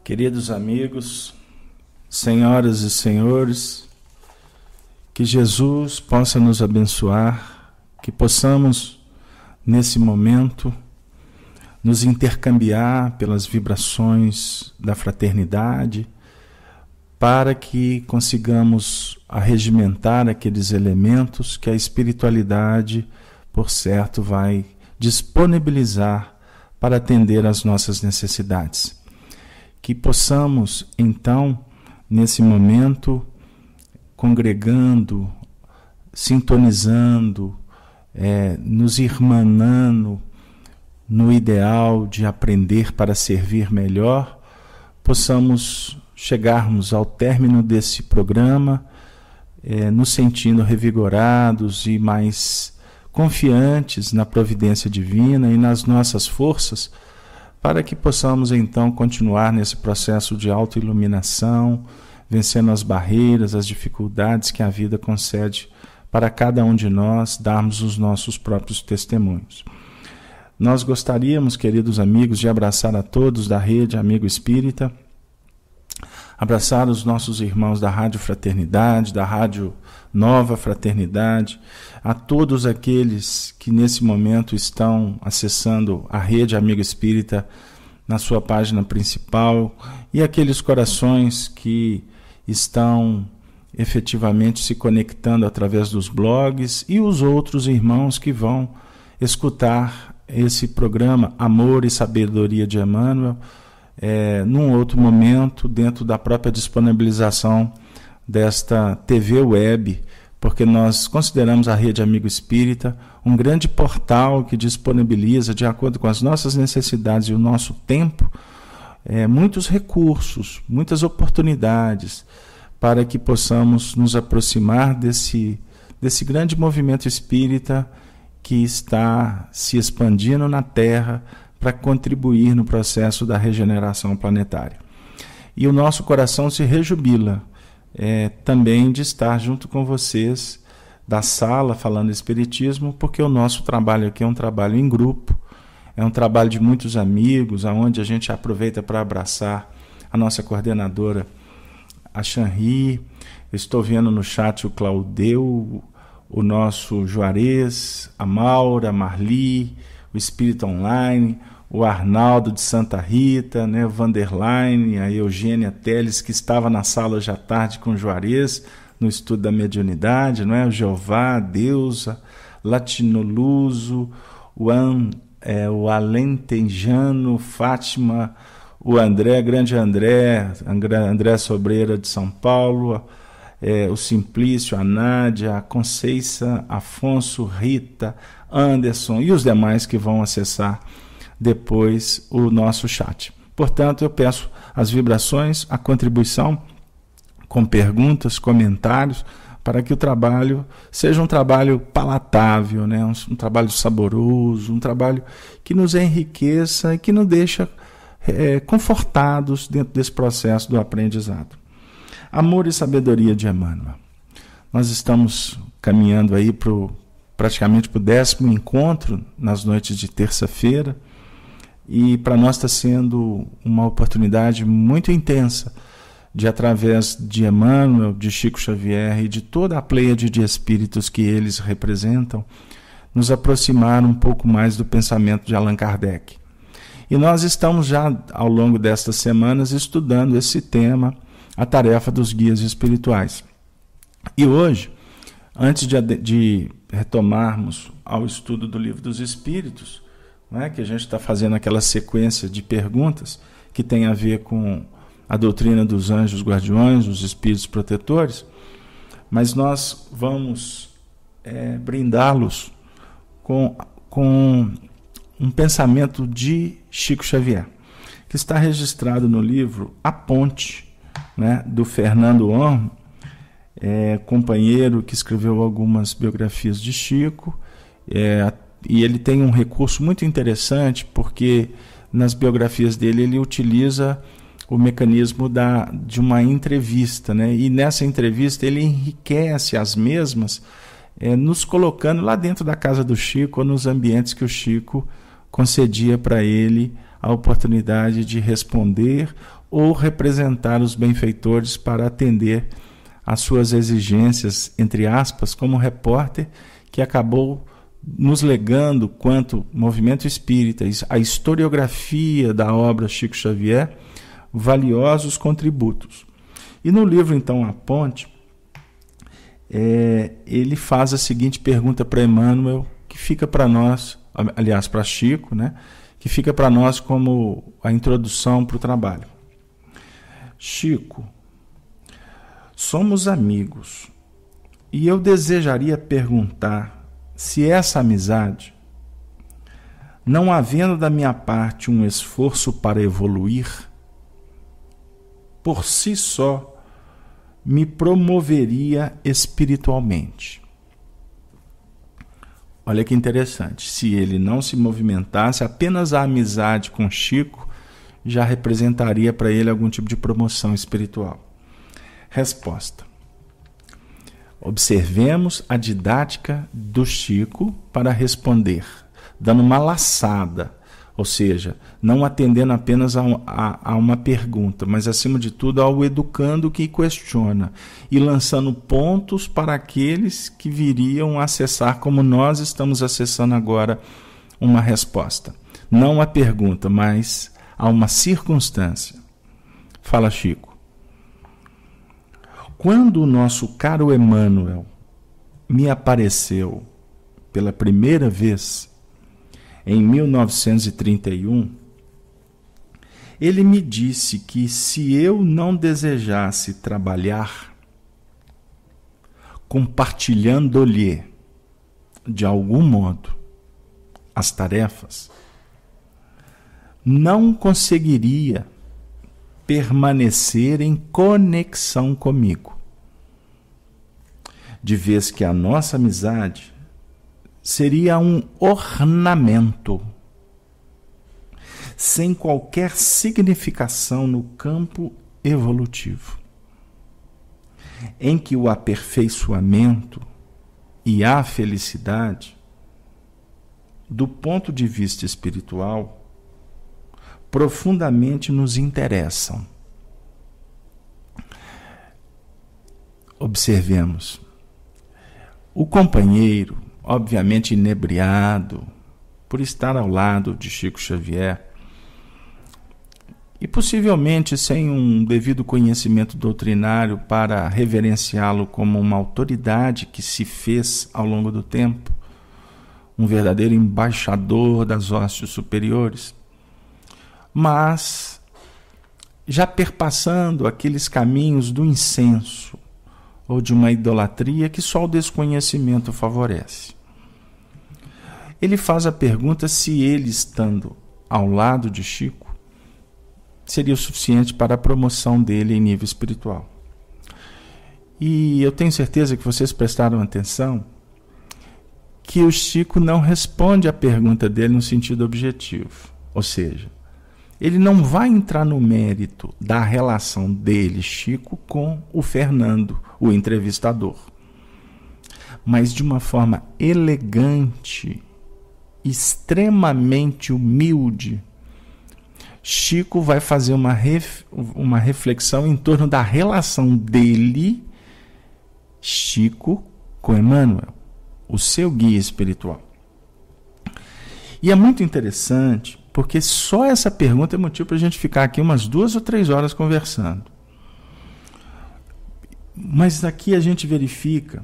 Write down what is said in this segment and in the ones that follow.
Queridos amigos, senhoras e senhores, que Jesus possa nos abençoar, que possamos, nesse momento, nos intercambiar pelas vibrações da fraternidade, para que consigamos arregimentar aqueles elementos que a espiritualidade, por certo, vai disponibilizar para atender às nossas necessidades. Que possamos, então, nesse momento, congregando, sintonizando, nos irmanando no ideal de aprender para servir melhor, possamos chegarmos ao término desse programa nos sentindo revigorados e mais confiantes na providência divina e nas nossas forças, para que possamos então continuar nesse processo de autoiluminação, vencendo as barreiras, as dificuldades que a vida concede para cada um de nós darmos os nossos próprios testemunhos. Nós gostaríamos, queridos amigos, de abraçar a todos da Rede Amigo Espírita, abraçar os nossos irmãos da Rádio Fraternidade, da Rádio Nova Fraternidade, a todos aqueles que nesse momento estão acessando a Rede Amigo Espírita na sua página principal e aqueles corações que estão efetivamente se conectando através dos blogs e os outros irmãos que vão escutar esse programa Amor e Sabedoria de Emmanuel num outro momento, dentro da própria disponibilização desta TV web, porque nós consideramos a Rede Amigo Espírita um grande portal que disponibiliza, de acordo com as nossas necessidades e o nosso tempo, muitos recursos, muitas oportunidades para que possamos nos aproximar desse grande movimento espírita que está se expandindo na Terra para contribuir no processo da regeneração planetária. E o nosso coração se rejubila também de estar junto com vocês da sala falando Espiritismo, porque o nosso trabalho aqui é um trabalho em grupo, é um trabalho de muitos amigos, onde a gente aproveita para abraçar a nossa coordenadora, a Xanri. Eu estou vendo no chat o Claudeu, o nosso Juarez, a Maura, a Marli, o Espírito Online, o Arnaldo de Santa Rita, o Vanderline, a Eugênia Teles, que estava na sala hoje à tarde com o Juarez, no estudo da mediunidade, o Jeová, a Deusa, Latinoluso, o Alentejano, Fátima, o André, grande André Sobreira de São Paulo, o Simplício, a Nádia, a Conceiça, Afonso, Rita, Anderson e os demais que vão acessar depois o nosso chat. Portanto, eu peço as vibrações, a contribuição com perguntas, comentários, para que o trabalho seja um trabalho palatável, um trabalho saboroso, um trabalho que nos enriqueça e que nos deixa confortados dentro desse processo do aprendizado. Amor e Sabedoria de Emmanuel. Nós estamos caminhando aí praticamente para o 10º encontro nas noites de terça-feira, e para nós está sendo uma oportunidade muito intensa de, através de Emmanuel, de Chico Xavier e de toda a pleiade de espíritos que eles representam, nos aproximar um pouco mais do pensamento de Allan Kardec. E nós estamos já, ao longo destas semanas, estudando esse tema, a tarefa dos guias espirituais. E hoje, antes de retomarmos ao estudo do Livro dos Espíritos, que a gente está fazendo aquela sequência de perguntas que tem a ver com a doutrina dos anjos guardiões, os espíritos protetores, mas nós vamos brindá-los com um pensamento de Chico Xavier, que está registrado no livro A Ponte, do Fernando Orme, companheiro que escreveu algumas biografias de Chico, e ele tem um recurso muito interessante, porque nas biografias dele ele utiliza o mecanismo de uma entrevista, e nessa entrevista ele enriquece as mesmas, nos colocando lá dentro da casa do Chico ou nos ambientes que o Chico concedia para ele a oportunidade de responder ou representar os benfeitores para atender às suas exigências, entre aspas, como repórter que acabou nos legando, quanto movimento espírita, a historiografia da obra Chico Xavier, valiosos contributos. E no livro, então, A Ponte, ele faz a seguinte pergunta para Emmanuel, que fica para nós, aliás, para Chico, né, que fica para nós como a introdução para o trabalho. Chico, somos amigos e eu desejaria perguntar se essa amizade, não havendo da minha parte um esforço para evoluir, por si só me promoveria espiritualmente. Olha que interessante, se ele não se movimentasse, apenas a amizade com Chico já representaria para ele algum tipo de promoção espiritual. Resposta. Observemos a didática do Chico para responder, dando uma laçada, ou seja, não atendendo apenas a uma pergunta, mas acima de tudo ao educando que questiona e lançando pontos para aqueles que viriam acessar, como nós estamos acessando agora, uma resposta. Não a pergunta, mas a uma circunstância. Fala, Chico. Quando o nosso caro Emmanuel me apareceu pela primeira vez, em 1931, ele me disse que se eu não desejasse trabalhar compartilhando-lhe, de algum modo, as tarefas, não conseguiria permanecer em conexão comigo, de vez que a nossa amizade seria um ornamento, sem qualquer significação no campo evolutivo, em que o aperfeiçoamento e a felicidade, do ponto de vista espiritual, profundamente nos interessam. Observemos. O companheiro, obviamente inebriado por estar ao lado de Chico Xavier e possivelmente sem um devido conhecimento doutrinário para reverenciá-lo como uma autoridade que se fez ao longo do tempo, um verdadeiro embaixador das hostes superiores, mas já perpassando aqueles caminhos do incenso ou de uma idolatria que só o desconhecimento favorece. Ele faz a pergunta se ele, estando ao lado de Chico, seria o suficiente para a promoção dele em nível espiritual. E eu tenho certeza que vocês prestaram atenção que o Chico não responde à pergunta dele no sentido objetivo. Ou seja, ele não vai entrar no mérito da relação dele, Chico, com o Fernando, o entrevistador. Mas de uma forma elegante, extremamente humilde, Chico vai fazer uma reflexão em torno da relação dele, Chico, com Emmanuel, o seu guia espiritual. E é muito interessante, porque só essa pergunta é motivo para a gente ficar aqui umas 2 ou 3 horas conversando. Mas aqui a gente verifica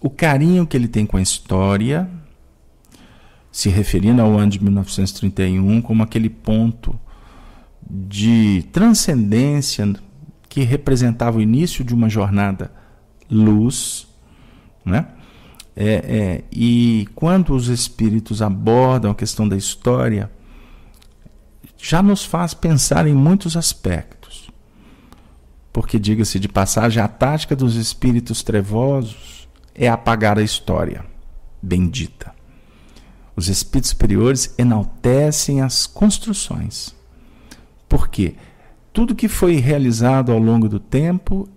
o carinho que ele tem com a história, se referindo ao ano de 1931 como aquele ponto de transcendência que representava o início de uma jornada luz, né? E quando os espíritos abordam a questão da história, já nos faz pensar em muitos aspectos. Porque, diga-se de passagem, a tática dos espíritos trevosos é apagar a história bendita. Os espíritos superiores enaltecem as construções. Por quê? Tudo que foi realizado ao longo do tempo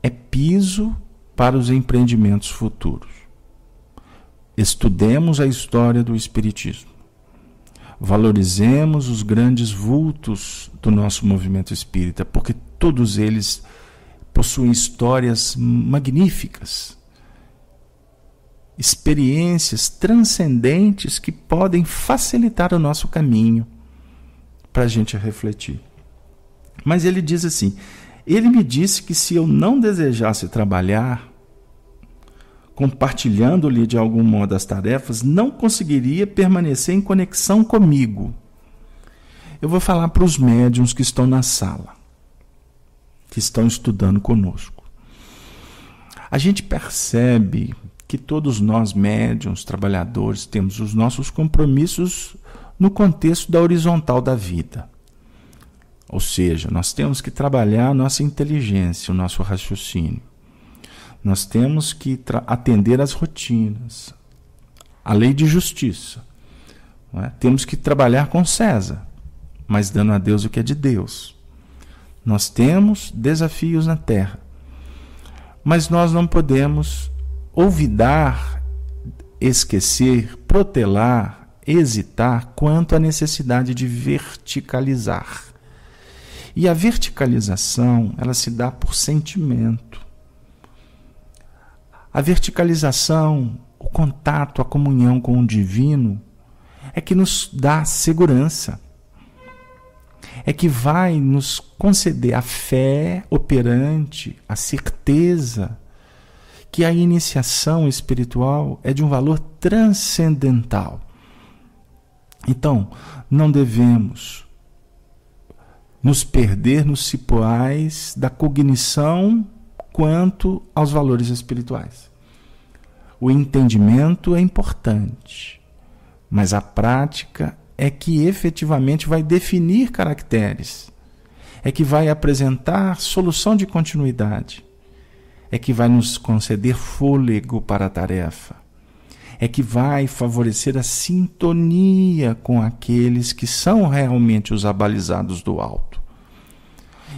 é piso para os empreendimentos futuros. Estudemos a história do Espiritismo. Valorizemos os grandes vultos do nosso movimento espírita, porque todos eles possuem histórias magníficas, experiências transcendentes que podem facilitar o nosso caminho para a gente refletir. Mas ele diz assim: ele me disse que se eu não desejasse trabalhar, compartilhando-lhe de algum modo as tarefas, não conseguiria permanecer em conexão comigo. Eu vou falar para os médiuns que estão na sala, que estão estudando conosco. A gente percebe que todos nós, médiuns, trabalhadores, temos os nossos compromissos no contexto da horizontal da vida. Ou seja, nós temos que trabalhar a nossa inteligência, o nosso raciocínio. Nós temos que atender às rotinas, a lei de justiça. Não é? Temos que trabalhar com César, mas dando a Deus o que é de Deus. Nós temos desafios na terra, mas nós não podemos olvidar, esquecer, protelar, hesitar quanto à necessidade de verticalizar. E a verticalização, ela se dá por sentimento. A verticalização, o contato, a comunhão com o divino, é que nos dá segurança. É que vai nos conceder a fé operante, a certeza que a iniciação espiritual é de um valor transcendental. Então, não devemos nos perder nos cipoais da cognição quanto aos valores espirituais. O entendimento é importante, mas a prática é que efetivamente vai definir caracteres, é que vai apresentar solução de continuidade, é que vai nos conceder fôlego para a tarefa, é que vai favorecer a sintonia com aqueles que são realmente os abalizados do alto.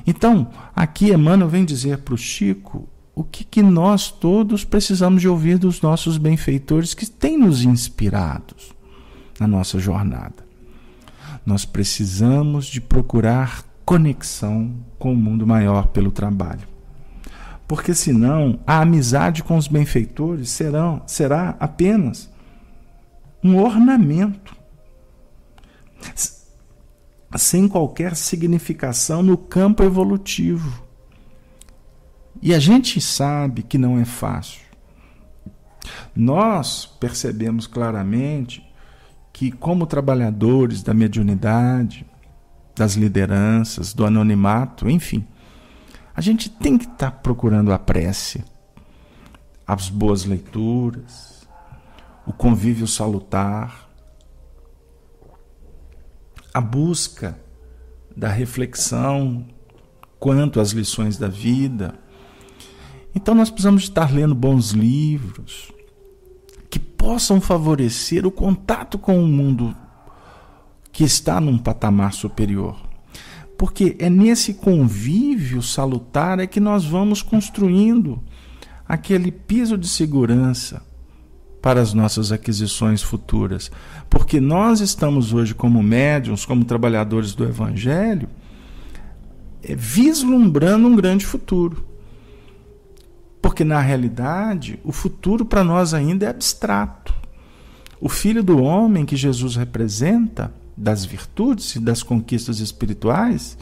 Então, aqui Emmanuel vem dizer para o Chico o que nós todos precisamos de ouvir dos nossos benfeitores que têm nos inspirado na nossa jornada. Nós precisamos de procurar conexão com o mundo maior pelo trabalho. Porque senão a amizade com os benfeitores será apenas um ornamento, sem qualquer significação no campo evolutivo. E a gente sabe que não é fácil. Nós percebemos claramente que, como trabalhadores da mediunidade, das lideranças, do anonimato, enfim, a gente tem que estar procurando a prece, as boas leituras, o convívio salutar, a busca da reflexão quanto às lições da vida. Então nós precisamos estar lendo bons livros que possam favorecer o contato com o mundo que está num patamar superior. Porque é nesse convívio salutar é que nós vamos construindo aquele piso de segurança para as nossas aquisições futuras. Porque nós estamos hoje como médiuns, como trabalhadores do Evangelho, vislumbrando um grande futuro. Porque, na realidade, o futuro para nós ainda é abstrato. O Filho do Homem que Jesus representa, das virtudes e das conquistas espirituais,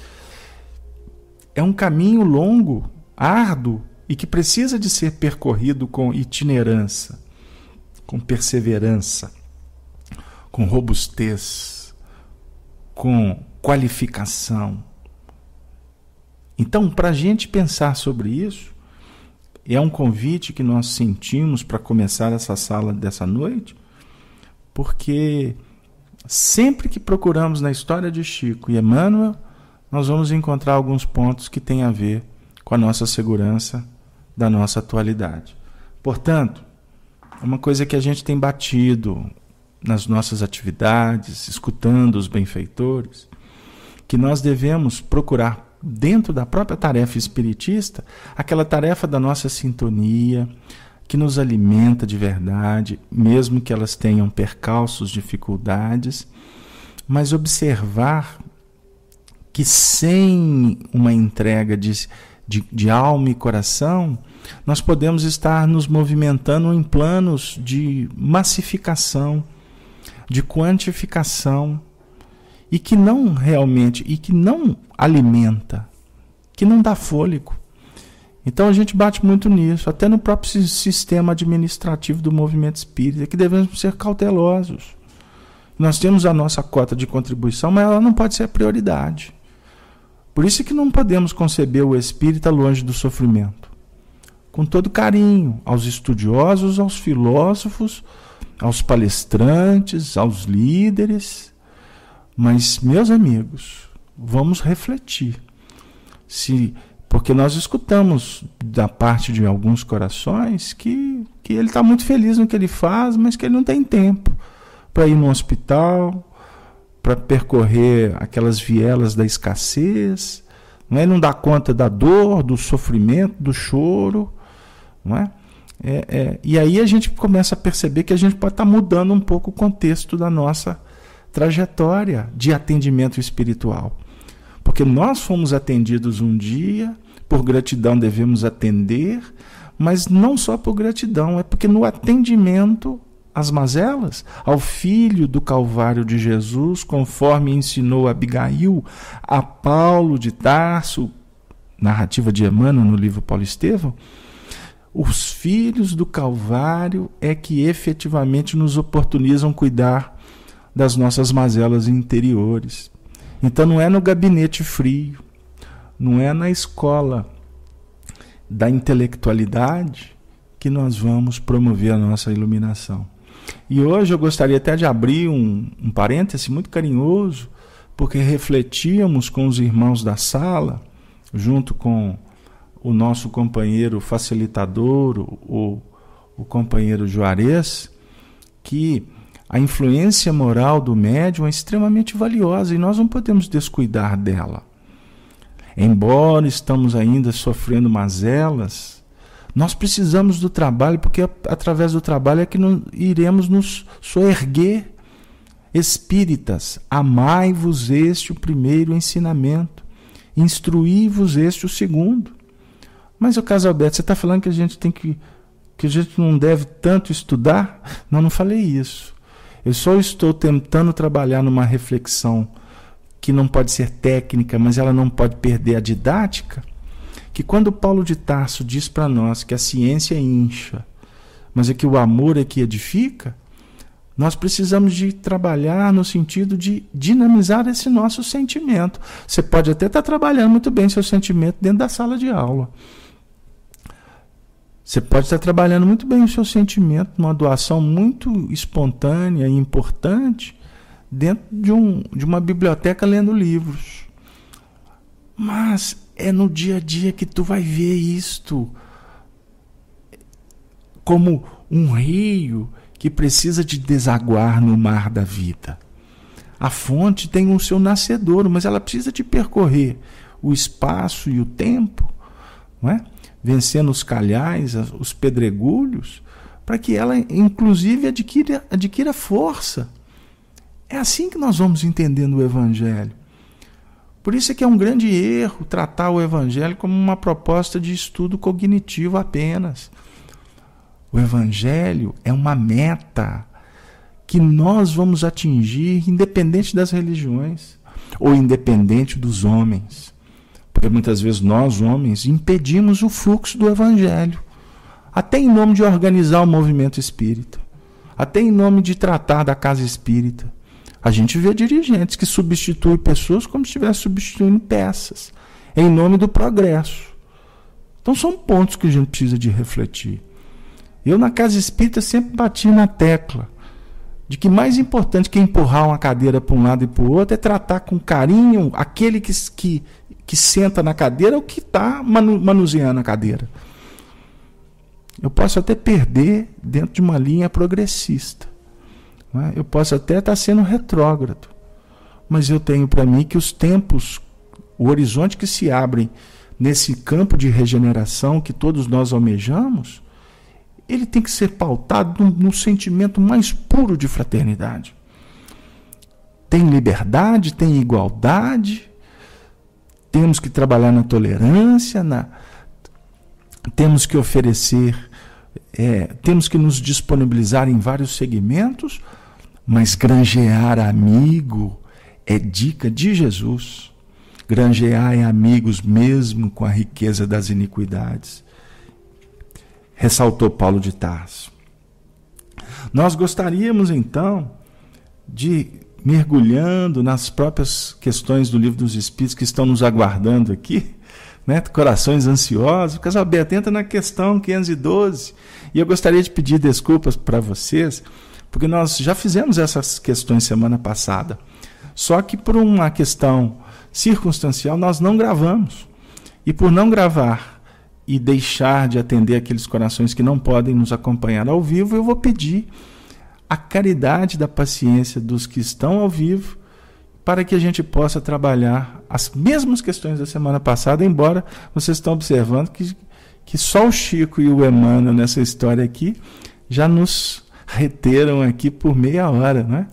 é um caminho longo, árduo e que precisa de ser percorrido com itinerância, com perseverança, com robustez, com qualificação. Então, para a gente pensar sobre isso, é um convite que nós sentimos para começar essa sala dessa noite, porque sempre que procuramos na história de Chico e Emmanuel, nós vamos encontrar alguns pontos que têm a ver com a nossa segurança da nossa atualidade. Portanto, é uma coisa que a gente tem batido nas nossas atividades, escutando os benfeitores, que nós devemos procurar, dentro da própria tarefa espiritista, aquela tarefa da nossa sintonia, que nos alimenta de verdade, mesmo que elas tenham percalços, dificuldades, mas observar que sem uma entrega de alma e coração, nós podemos estar nos movimentando em planos de massificação, de quantificação, e que não realmente, e que não alimenta, que não dá fôlego. Então a gente bate muito nisso, até no próprio sistema administrativo do movimento espírita, que devemos ser cautelosos. Nós temos a nossa cota de contribuição, mas ela não pode ser a prioridade. Por isso que não podemos conceber o espírita longe do sofrimento. Com todo carinho, aos estudiosos, aos filósofos, aos palestrantes, aos líderes. Mas, meus amigos, vamos refletir. Porque nós escutamos da parte de alguns corações que ele está muito feliz no que ele faz, mas que ele não tem tempo para ir no hospital, para percorrer aquelas vielas da escassez, não é? Ele não dá conta da dor, do sofrimento, do choro, não é? E aí a gente começa a perceber que a gente pode estar mudando um pouco o contexto da nossa trajetória de atendimento espiritual. Porque nós fomos atendidos um dia, por gratidão devemos atender, mas não só por gratidão, é porque no atendimento às mazelas, ao Filho do Calvário de Jesus, conforme ensinou Abigail a Paulo de Tarso, narrativa de Emmanuel no livro Paulo Estevão, os filhos do Calvário é que efetivamente nos oportunizam cuidar das nossas mazelas interiores. Então não é no gabinete frio, não é na escola da intelectualidade que nós vamos promover a nossa iluminação. E hoje eu gostaria até de abrir um parêntese muito carinhoso, porque refletíamos com os irmãos da sala, junto com o nosso companheiro facilitador, o companheiro Juarez, que a influência moral do médium é extremamente valiosa e nós não podemos descuidar dela. Embora estamos ainda sofrendo mazelas, nós precisamos do trabalho, porque através do trabalho é que iremos nos soerguer. Espíritas, amai-vos este o primeiro ensinamento, instruí-vos este o segundo. Mas, o Casalberto, você está falando que a gente que a gente não deve tanto estudar? Não falei isso. Eu só estou tentando trabalhar numa reflexão que não pode ser técnica, mas ela não pode perder a didática, que quando Paulo de Tarso diz para nós que a ciência incha, mas é que o amor é que edifica, nós precisamos de trabalhar no sentido de dinamizar esse nosso sentimento. Você pode até estar trabalhando muito bem seu sentimento dentro da sala de aula. Você pode estar trabalhando muito bem o seu sentimento numa doação muito espontânea e importante dentro de uma biblioteca lendo livros. Mas é no dia a dia que tu vai ver isto como um rio que precisa de desaguar no mar da vida. A fonte tem o seu nascedouro, mas ela precisa de percorrer o espaço e o tempo, não é? Vencendo os calhais, os pedregulhos, para que ela, inclusive, adquira força. É assim que nós vamos entendendo o Evangelho. Por isso é que é um grande erro tratar o Evangelho como uma proposta de estudo cognitivo apenas. O Evangelho é uma meta que nós vamos atingir independente das religiões ou independente dos homens. Porque muitas vezes nós, homens, impedimos o fluxo do Evangelho, até em nome de organizar o movimento espírita, até em nome de tratar da casa espírita. A gente vê dirigentes que substituem pessoas como se estivessem substituindo peças, em nome do progresso. Então são pontos que a gente precisa de refletir. Eu, na casa espírita, sempre bati na tecla de que mais importante que empurrar uma cadeira para um lado e para o outro é tratar com carinho aquele que senta na cadeira ou que está manuseando a cadeira. Eu posso até perder dentro de uma linha progressista. Não é? Eu posso até estar sendo retrógrado. Mas eu tenho para mim que os tempos, o horizonte que se abre nesse campo de regeneração que todos nós almejamos, ele tem que ser pautado no sentimento mais puro de fraternidade. tem liberdade, tem igualdade, temos que trabalhar na tolerância, temos que oferecer, temos que nos disponibilizar em vários segmentos, mas granjear amigo é dica de Jesus. Granjear amigos mesmo com a riqueza das iniquidades. Ressaltou Paulo de Tarso. Nós gostaríamos, então, de, mergulhando nas próprias questões do Livro dos Espíritos que estão nos aguardando aqui, né? Corações ansiosos, o Casal Alberto entra na questão 512, e eu gostaria de pedir desculpas para vocês, porque nós já fizemos essas questões semana passada, só que por uma questão circunstancial nós não gravamos, e por não gravar e deixar de atender aqueles corações que não podem nos acompanhar ao vivo, eu vou pedir a caridade da paciência dos que estão ao vivo, para que a gente possa trabalhar as mesmas questões da semana passada, embora vocês estão observando que só o Chico e o Emmanuel nessa história aqui já nos reteram aqui por meia hora, né?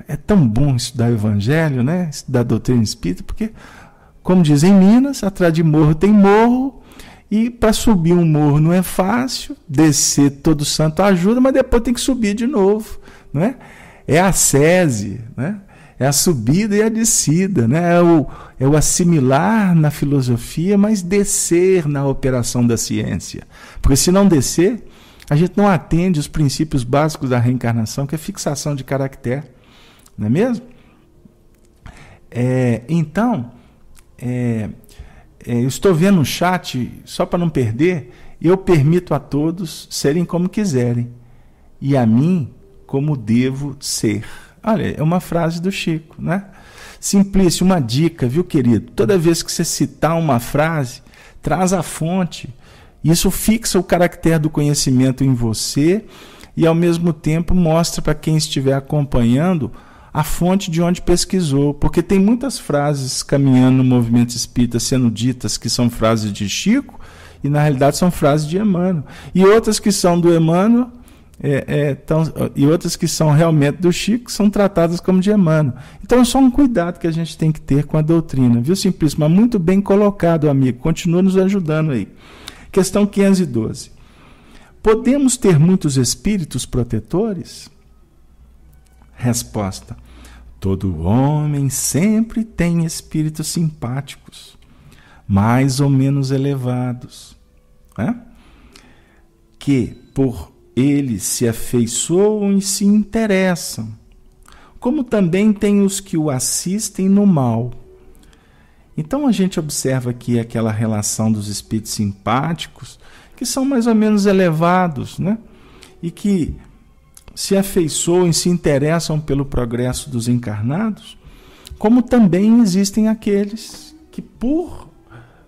É tão bom estudar o Evangelho, né? Estudar a doutrina espírita, porque, como dizem em Minas, atrás de morro tem morro, e para subir um morro não é fácil, descer todo santo ajuda, mas depois tem que subir de novo, não é? É a ascese, né? É a subida e a descida, né? É o assimilar na filosofia, mas descer na operação da ciência. Porque se não descer, a gente não atende os princípios básicos da reencarnação, que é fixação de caractere, não é mesmo? Eu estou vendo no chat, só para não perder, eu permito a todos serem como quiserem, e a mim como devo ser. Olha, é uma frase do Chico, né? Simplício, uma dica, viu, querido? Toda vez que você citar uma frase, traz a fonte. Isso fixa o caractere do conhecimento em você e, ao mesmo tempo, mostra para quem estiver acompanhando a fonte de onde pesquisou. Porque tem muitas frases caminhando no movimento espírita sendo ditas que são frases de Chico e, na realidade, são frases de Emmanuel. E outras que são do Emmanuel e outras que são realmente do Chico são tratadas como de Emmanuel. Então é só um cuidado que a gente tem que ter com a doutrina, viu, Simplício? Mas muito bem colocado, amigo, continua nos ajudando aí. Questão 512. Podemos ter muitos espíritos protetores? Resposta: todo homem sempre tem espíritos simpáticos, mais ou menos elevados, né? Que por eles se afeiçoam e se interessam, como também tem os que o assistem no mal. Então a gente observa aqui aquela relação dos espíritos simpáticos, que são mais ou menos elevados, né? E que se afeiçoam e se interessam pelo progresso dos encarnados, como também existem aqueles que por,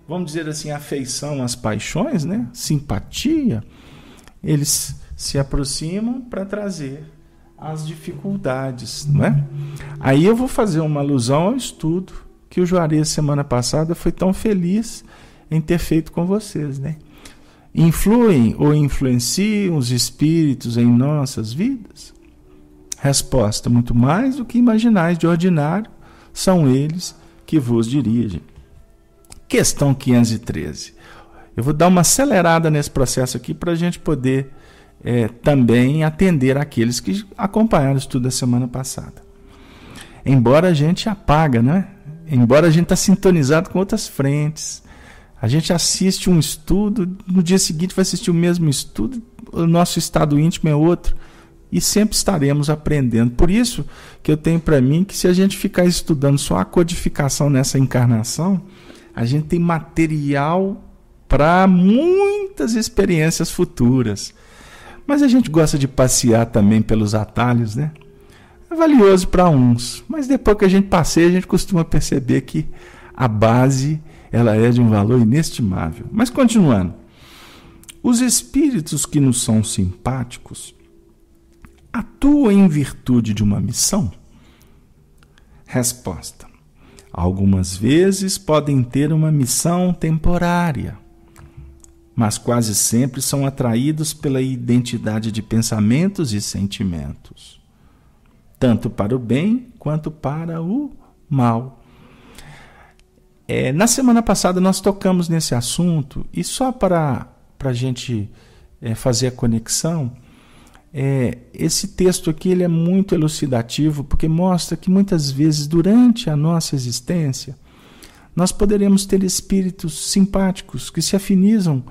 vamos dizer assim, afeição às paixões, né? Simpatia, eles se aproximam para trazer as dificuldades, não é? Aí eu vou fazer uma alusão ao estudo que o Juarez semana passada foi tão feliz em ter feito com vocês, né? Influem ou influenciam os espíritos em nossas vidas? Resposta: muito mais do que imaginais de ordinário, são eles que vos dirigem. Questão 513. Eu vou dar uma acelerada nesse processo aqui para a gente poder também atender aqueles que acompanharam o estudo da semana passada. Embora a gente apaga, né? Embora a gente está sintonizado com outras frentes, a gente assiste um estudo, no dia seguinte vai assistir o mesmo estudo, o nosso estado íntimo é outro, e sempre estaremos aprendendo. Por isso que eu tenho para mim que se a gente ficar estudando só a codificação nessa encarnação, a gente tem material para muitas experiências futuras. Mas a gente gosta de passear também pelos atalhos, né? É valioso para uns, mas depois que a gente passeia, a gente costuma perceber que a base ela é de um valor inestimável. Mas continuando, os espíritos que nos são simpáticos atuam em virtude de uma missão? Resposta: algumas vezes podem ter uma missão temporária, mas quase sempre são atraídos pela identidade de pensamentos e sentimentos. tanto para o bem quanto para o mal. Na semana passada nós tocamos nesse assunto, e só para a gente fazer a conexão, esse texto aqui ele é muito elucidativo, porque mostra que muitas vezes durante a nossa existência nós poderemos ter espíritos simpáticos que se afinizam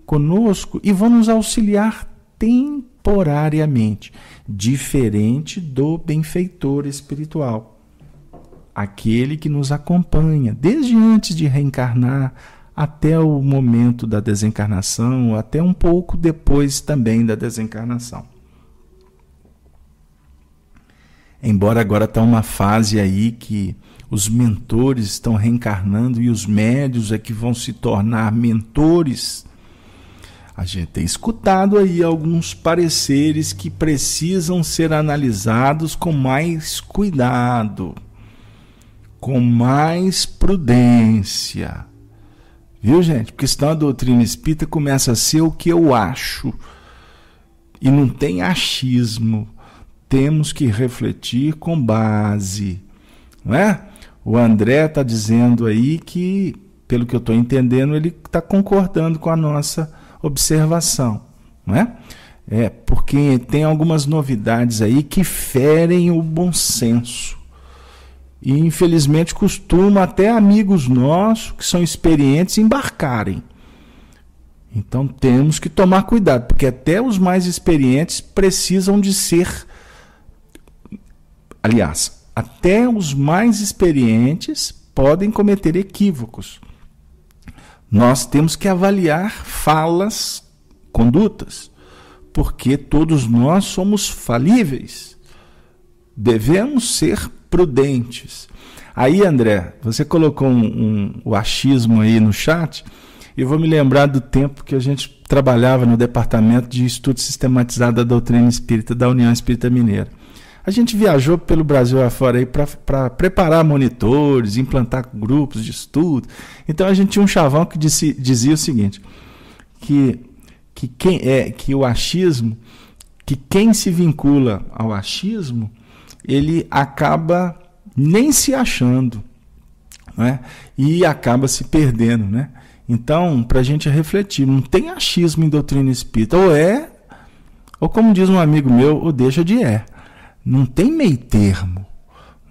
conosco e vão nos auxiliar temporariamente, diferente do benfeitor espiritual, aquele que nos acompanha desde antes de reencarnar até o momento da desencarnação, até um pouco depois também da desencarnação. Embora agora está uma fase aí que os mentores estão reencarnando e os médios é que vão se tornar mentores, a gente tem escutado aí alguns pareceres que precisam ser analisados com mais cuidado, com mais prudência. Viu, gente? Porque senão a doutrina espírita começa a ser o que eu acho. E não tem achismo. Temos que refletir com base. Não é? O André está dizendo aí que, pelo que eu estou entendendo, ele está concordando com a nossa observação. Não é? Porque tem algumas novidades aí que ferem o bom senso. E, infelizmente, costuma até amigos nossos, que são experientes, embarcarem. Então, temos que tomar cuidado, porque até os mais experientes precisam de ser... Aliás, até os mais experientes podem cometer equívocos. Nós temos que avaliar falas, condutas, porque todos nós somos falíveis. Devemos ser prudentes. Aí, André, você colocou o achismo aí no chat, e eu vou me lembrar do tempo que a gente trabalhava no Departamento de Estudo Sistematizado da Doutrina Espírita da União Espírita Mineira. A gente viajou pelo Brasil afora aí para preparar monitores, implantar grupos de estudo. Então a gente tinha um chavão que dizia o seguinte, que o achismo, que quem se vincula ao achismo, ele acaba nem se achando, né? E acaba se perdendo, né? Então, para a gente refletir, não tem achismo em doutrina espírita, ou como diz um amigo meu, ou deixa de Não tem meio termo,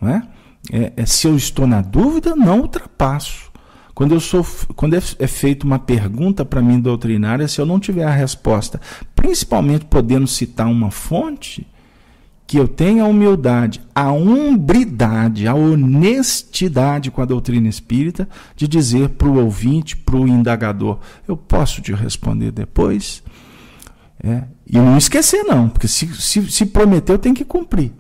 né? Se eu estou na dúvida, não ultrapasso. Quando é feita uma pergunta para mim doutrinária, se eu não tiver a resposta, principalmente podendo citar uma fonte, que eu tenha a humildade, a hombridade, a honestidade com a doutrina espírita, de dizer para o ouvinte, para o indagador, eu posso te responder depois? E não esquecer não, porque se prometeu tem que cumprir,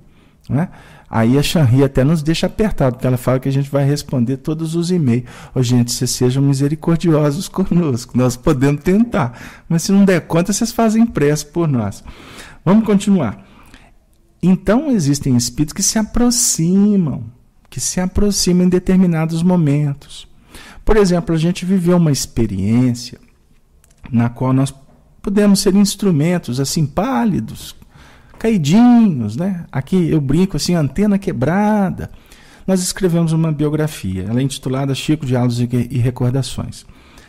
né? Aí a Chanri até nos deixa apertado, porque ela fala que a gente vai responder todos os e-mails. Gente, vocês sejam misericordiosos conosco, nós podemos tentar, mas se não der conta, vocês fazem pressa por nós. Vamos continuar. Então existem espíritos que se aproximam em determinados momentos. Por exemplo, a gente viveu uma experiência na qual nós podemos ser instrumentos assim pálidos, caidinhos, né? Aqui eu brinco assim, antena quebrada. Nós escrevemos uma biografia, ela é intitulada Chico, Diálogos e Recordações,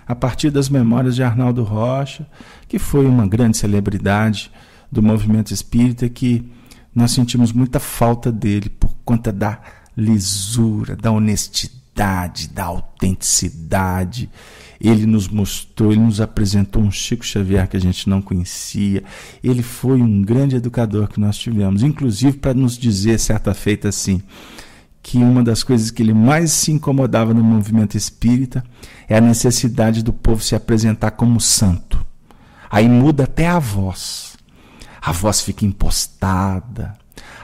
a partir das memórias de Arnaldo Rocha, que foi uma grande celebridade do movimento espírita, que nós sentimos muita falta dele por conta da lisura, da honestidade, da autenticidade. Ele nos mostrou, ele nos apresentou um Chico Xavier que a gente não conhecia. Ele foi um grande educador que nós tivemos, inclusive para nos dizer, certa feita assim, que uma das coisas que ele mais se incomodava no movimento espírita é a necessidade do povo se apresentar como santo. Aí muda até a voz fica impostada,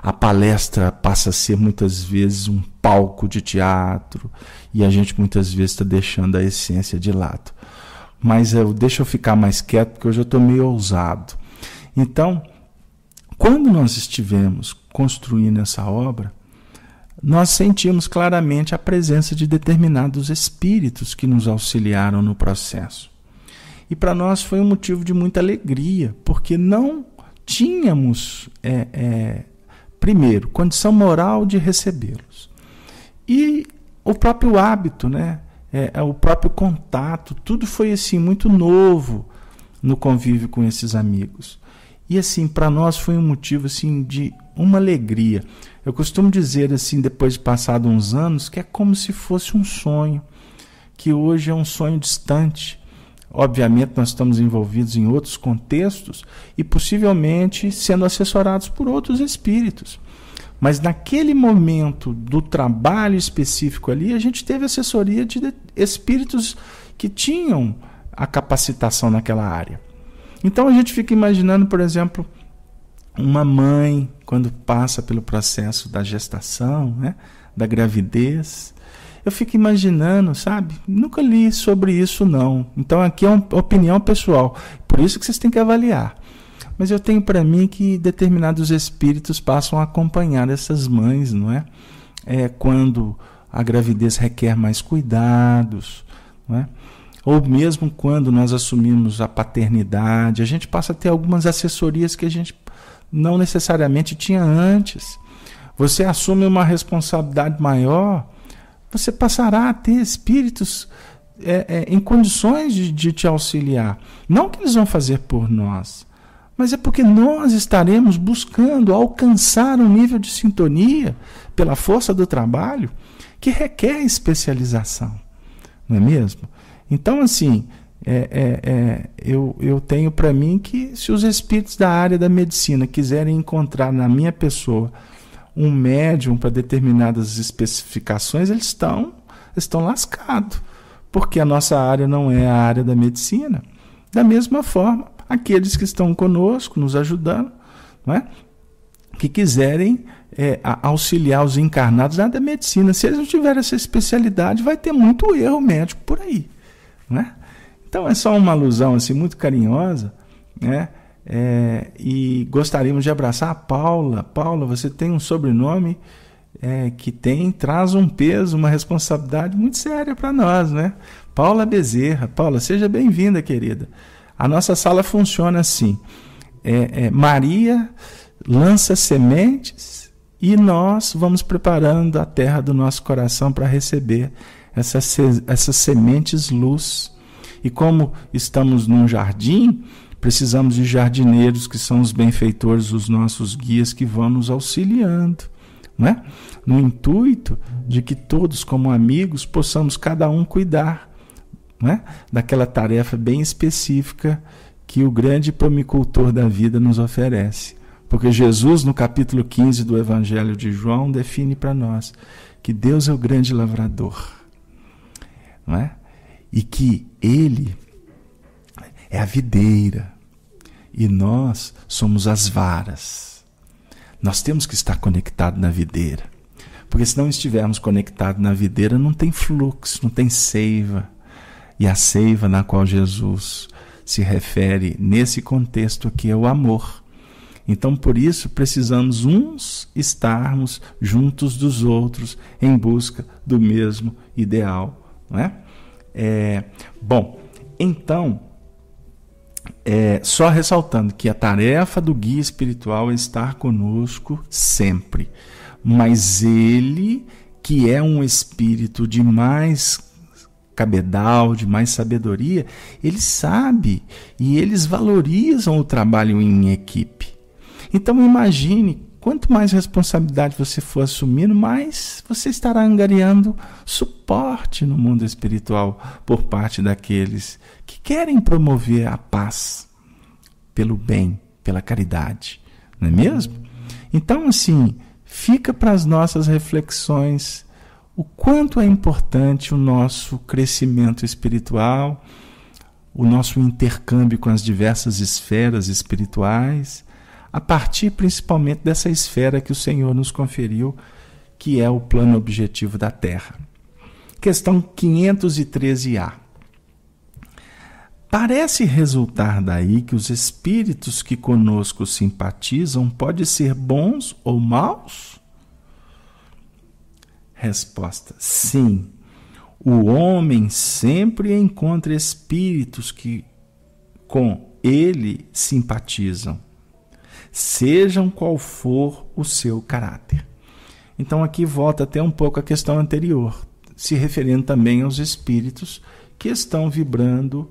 a palestra passa a ser muitas vezes um palco de teatro, e a gente muitas vezes está deixando a essência de lado. Mas deixa eu ficar mais quieto, porque hoje eu estou meio ousado. Então, quando nós estivemos construindo essa obra, nós sentimos claramente a presença de determinados espíritos que nos auxiliaram no processo. E para nós foi um motivo de muita alegria, porque não tínhamos primeiro, condição moral de recebê-los. E o próprio hábito, né? O próprio contato, tudo foi assim muito novo no convívio com esses amigos. E assim, para nós foi um motivo assim de uma alegria. Eu costumo dizer assim, depois de passado uns anos, que é como se fosse um sonho, que hoje é um sonho distante. Obviamente nós estamos envolvidos em outros contextos e possivelmente sendo assessorados por outros espíritos. Mas naquele momento do trabalho específico ali, a gente teve assessoria de espíritos que tinham a capacitação naquela área. Então a gente fica imaginando, por exemplo, uma mãe quando passa pelo processo da gestação, né, da gravidez. Eu fico imaginando, sabe? Nunca li sobre isso não. Então aqui é uma opinião pessoal. Por isso que vocês têm que avaliar. Mas eu tenho para mim que determinados espíritos passam a acompanhar essas mães, não é? Quando a gravidez requer mais cuidados, não é? Ou mesmo quando nós assumimos a paternidade, a gente passa a ter algumas assessorias que a gente não necessariamente tinha antes. Você assume uma responsabilidade maior, você passará a ter espíritos em condições de te auxiliar. Não que eles vão fazer por nós, mas é porque nós estaremos buscando alcançar um nível de sintonia pela força do trabalho que requer especialização, não é mesmo? Então, assim, eu tenho para mim que se os espíritos da área da medicina quiserem encontrar na minha pessoa um médium para determinadas especificações, eles estão lascados, porque a nossa área não é a área da medicina. Da mesma forma, aqueles que estão conosco, nos ajudando, não é? Que quiserem auxiliar os encarnados na da medicina. Se eles não tiverem essa especialidade, vai ter muito erro médico por aí, não é? Então é só uma alusão assim, muito carinhosa, né? E gostaríamos de abraçar a Paula. Paula, você tem um sobrenome que traz um peso, uma responsabilidade muito séria para nós, né? Paula Bezerra. Paula, seja bem-vinda, querida. A nossa sala funciona assim. Maria lança sementes e nós vamos preparando a terra do nosso coração para receber essas sementes luz. E como estamos num jardim, precisamos de jardineiros que são os benfeitores, os nossos guias que vão nos auxiliando, né? No intuito de que todos, como amigos, possamos cada um cuidar, né, daquela tarefa bem específica que o grande pomicultor da vida nos oferece. Porque Jesus, no capítulo 15 do Evangelho de João, define para nós que Deus é o grande lavrador, não é? E que Ele é a videira e nós somos as varas. Nós temos que estar conectados na videira, porque se não estivermos conectados na videira, não tem fluxo, não tem seiva. E a seiva na qual Jesus se refere nesse contexto aqui é o amor. Então, por isso, precisamos uns estarmos juntos dos outros em busca do mesmo ideal, não é? Bom, então, só ressaltando que a tarefa do guia espiritual é estar conosco sempre, mas ele, que é um espírito de mais cabedal, de mais sabedoria, ele sabe e eles valorizam o trabalho em equipe. Então imagine, quanto mais responsabilidade você for assumindo, mais você estará angariando suporte no mundo espiritual por parte daqueles que querem promover a paz pelo bem, pela caridade, não é mesmo? Então, assim, fica para as nossas reflexões o quanto é importante o nosso crescimento espiritual, o nosso intercâmbio com as diversas esferas espirituais, a partir principalmente dessa esfera que o Senhor nos conferiu, que é o plano objetivo da Terra. Questão 513A. Parece resultar daí que os espíritos que conosco simpatizam podem ser bons ou maus? Resposta: sim. O homem sempre encontra espíritos que com ele simpatizam. sejam qual for o seu caráter. Então aqui volta até um pouco a questão anterior, se referindo também aos espíritos que estão vibrando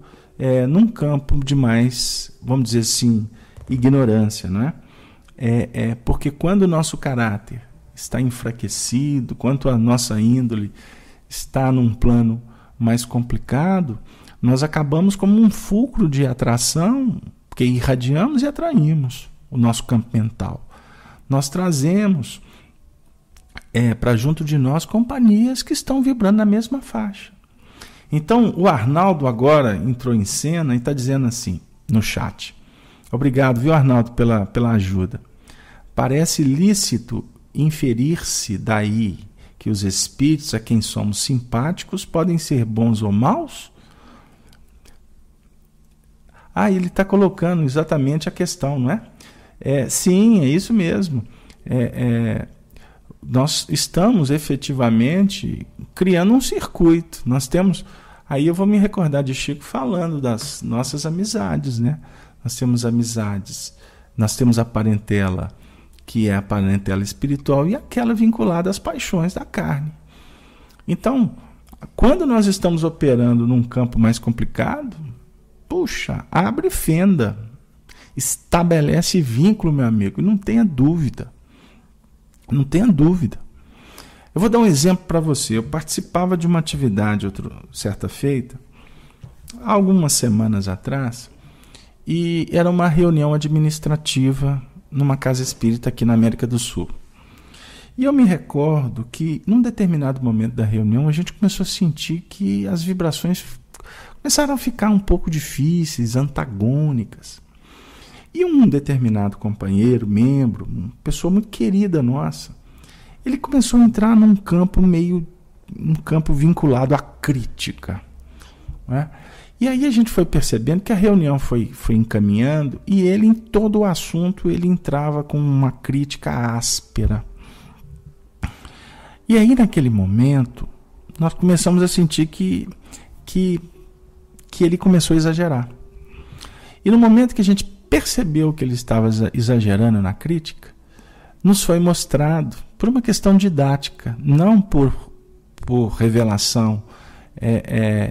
num campo de mais, vamos dizer assim, ignorância, não é? Porque quando o nosso caráter está enfraquecido, quando a nossa índole está num plano mais complicado, nós acabamos como um fulcro de atração, porque irradiamos e atraímos o nosso campo mental. Nós trazemos para junto de nós companhias que estão vibrando na mesma faixa. Então, o Arnaldo agora entrou em cena e está dizendo assim, no chat. Obrigado, viu, Arnaldo, pela ajuda. Parece lícito inferir-se daí que os espíritos a quem somos simpáticos podem ser bons ou maus? Ele está colocando exatamente a questão, não é? Sim, é isso mesmo. Nós estamos efetivamente criando um circuito. Nós temos... Aí eu vou me recordar de Chico falando das nossas amizades, né? Nós temos amizades, nós temos a parentela, que é a parentela espiritual, e aquela vinculada às paixões da carne. Então, quando nós estamos operando num campo mais complicado, puxa, abre fenda, estabelece vínculo, meu amigo, não tenha dúvida. Não tenha dúvida. Eu vou dar um exemplo para você. Eu participava de uma atividade certa feita, algumas semanas atrás, e era uma reunião administrativa numa casa espírita aqui na América do Sul. E eu me recordo que, num determinado momento da reunião, a gente começou a sentir que as vibrações começaram a ficar um pouco difíceis, antagônicas. E um determinado companheiro, membro, uma pessoa muito querida nossa, ele começou a entrar num campo vinculado à crítica, né? E aí a gente foi percebendo que a reunião foi encaminhando e ele, em todo o assunto, ele entrava com uma crítica áspera. E aí, naquele momento, nós começamos a sentir que ele começou a exagerar. E no momento que a gente percebeu que ele estava exagerando na crítica, nos foi mostrado por uma questão didática, não por revelação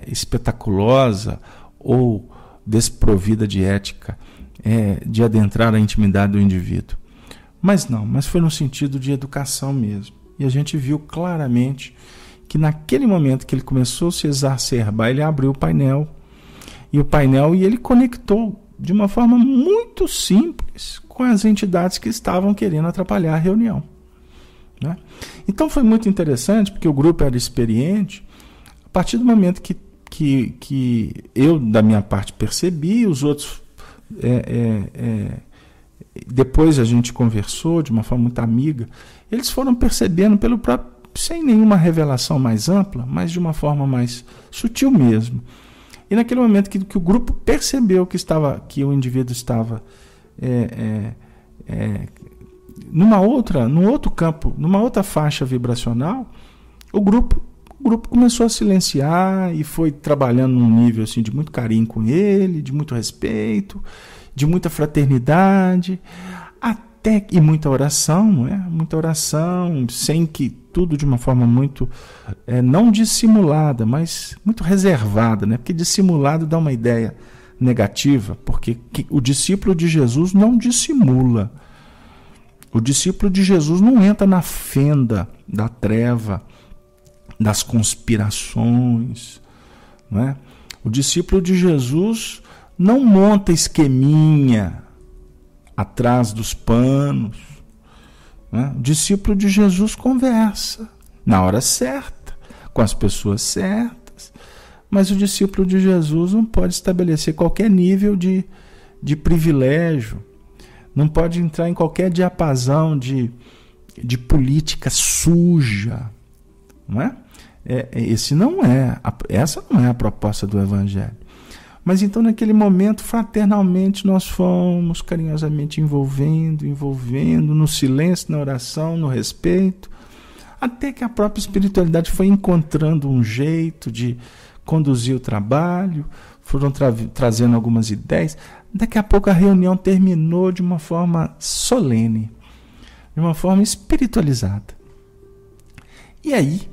espetaculosa ou desprovida de ética, de adentrar a intimidade do indivíduo. Mas foi no sentido de educação mesmo. E a gente viu claramente que naquele momento que ele começou a se exacerbar, ele abriu o painel, e ele conectou de uma forma muito simples com as entidades que estavam querendo atrapalhar a reunião, né? Então foi muito interessante, porque o grupo era experiente. A partir do momento que eu, da minha parte, percebi, os outros... depois a gente conversou de uma forma muito amiga, eles foram percebendo pelo próprio, sem nenhuma revelação mais ampla, mas de uma forma mais sutil mesmo. E naquele momento que o grupo percebeu que o indivíduo estava num outro campo, numa outra faixa vibracional, o grupo começou a silenciar e foi trabalhando num nível assim, de muito carinho com ele, de muito respeito, de muita fraternidade, e muita oração, não é? Muita oração, sem que tudo de uma forma muito, não dissimulada, mas muito reservada, né? Porque dissimulado dá uma ideia negativa, porque o discípulo de Jesus não dissimula. O discípulo de Jesus não entra na fenda da treva, das conspirações, não é? O discípulo de Jesus não monta esqueminha atrás dos panos, né? O discípulo de Jesus conversa na hora certa, com as pessoas certas, mas o discípulo de Jesus não pode estabelecer qualquer nível de privilégio, não pode entrar em qualquer diapasão de política suja, não é? Essa não é a proposta do Evangelho. Mas então, naquele momento, fraternalmente, nós fomos carinhosamente envolvendo, no silêncio, na oração, no respeito, até que a própria espiritualidade foi encontrando um jeito de conduzir o trabalho, foram trazendo algumas ideias. Daqui a pouco a reunião terminou de uma forma solene, de uma forma espiritualizada. E aí,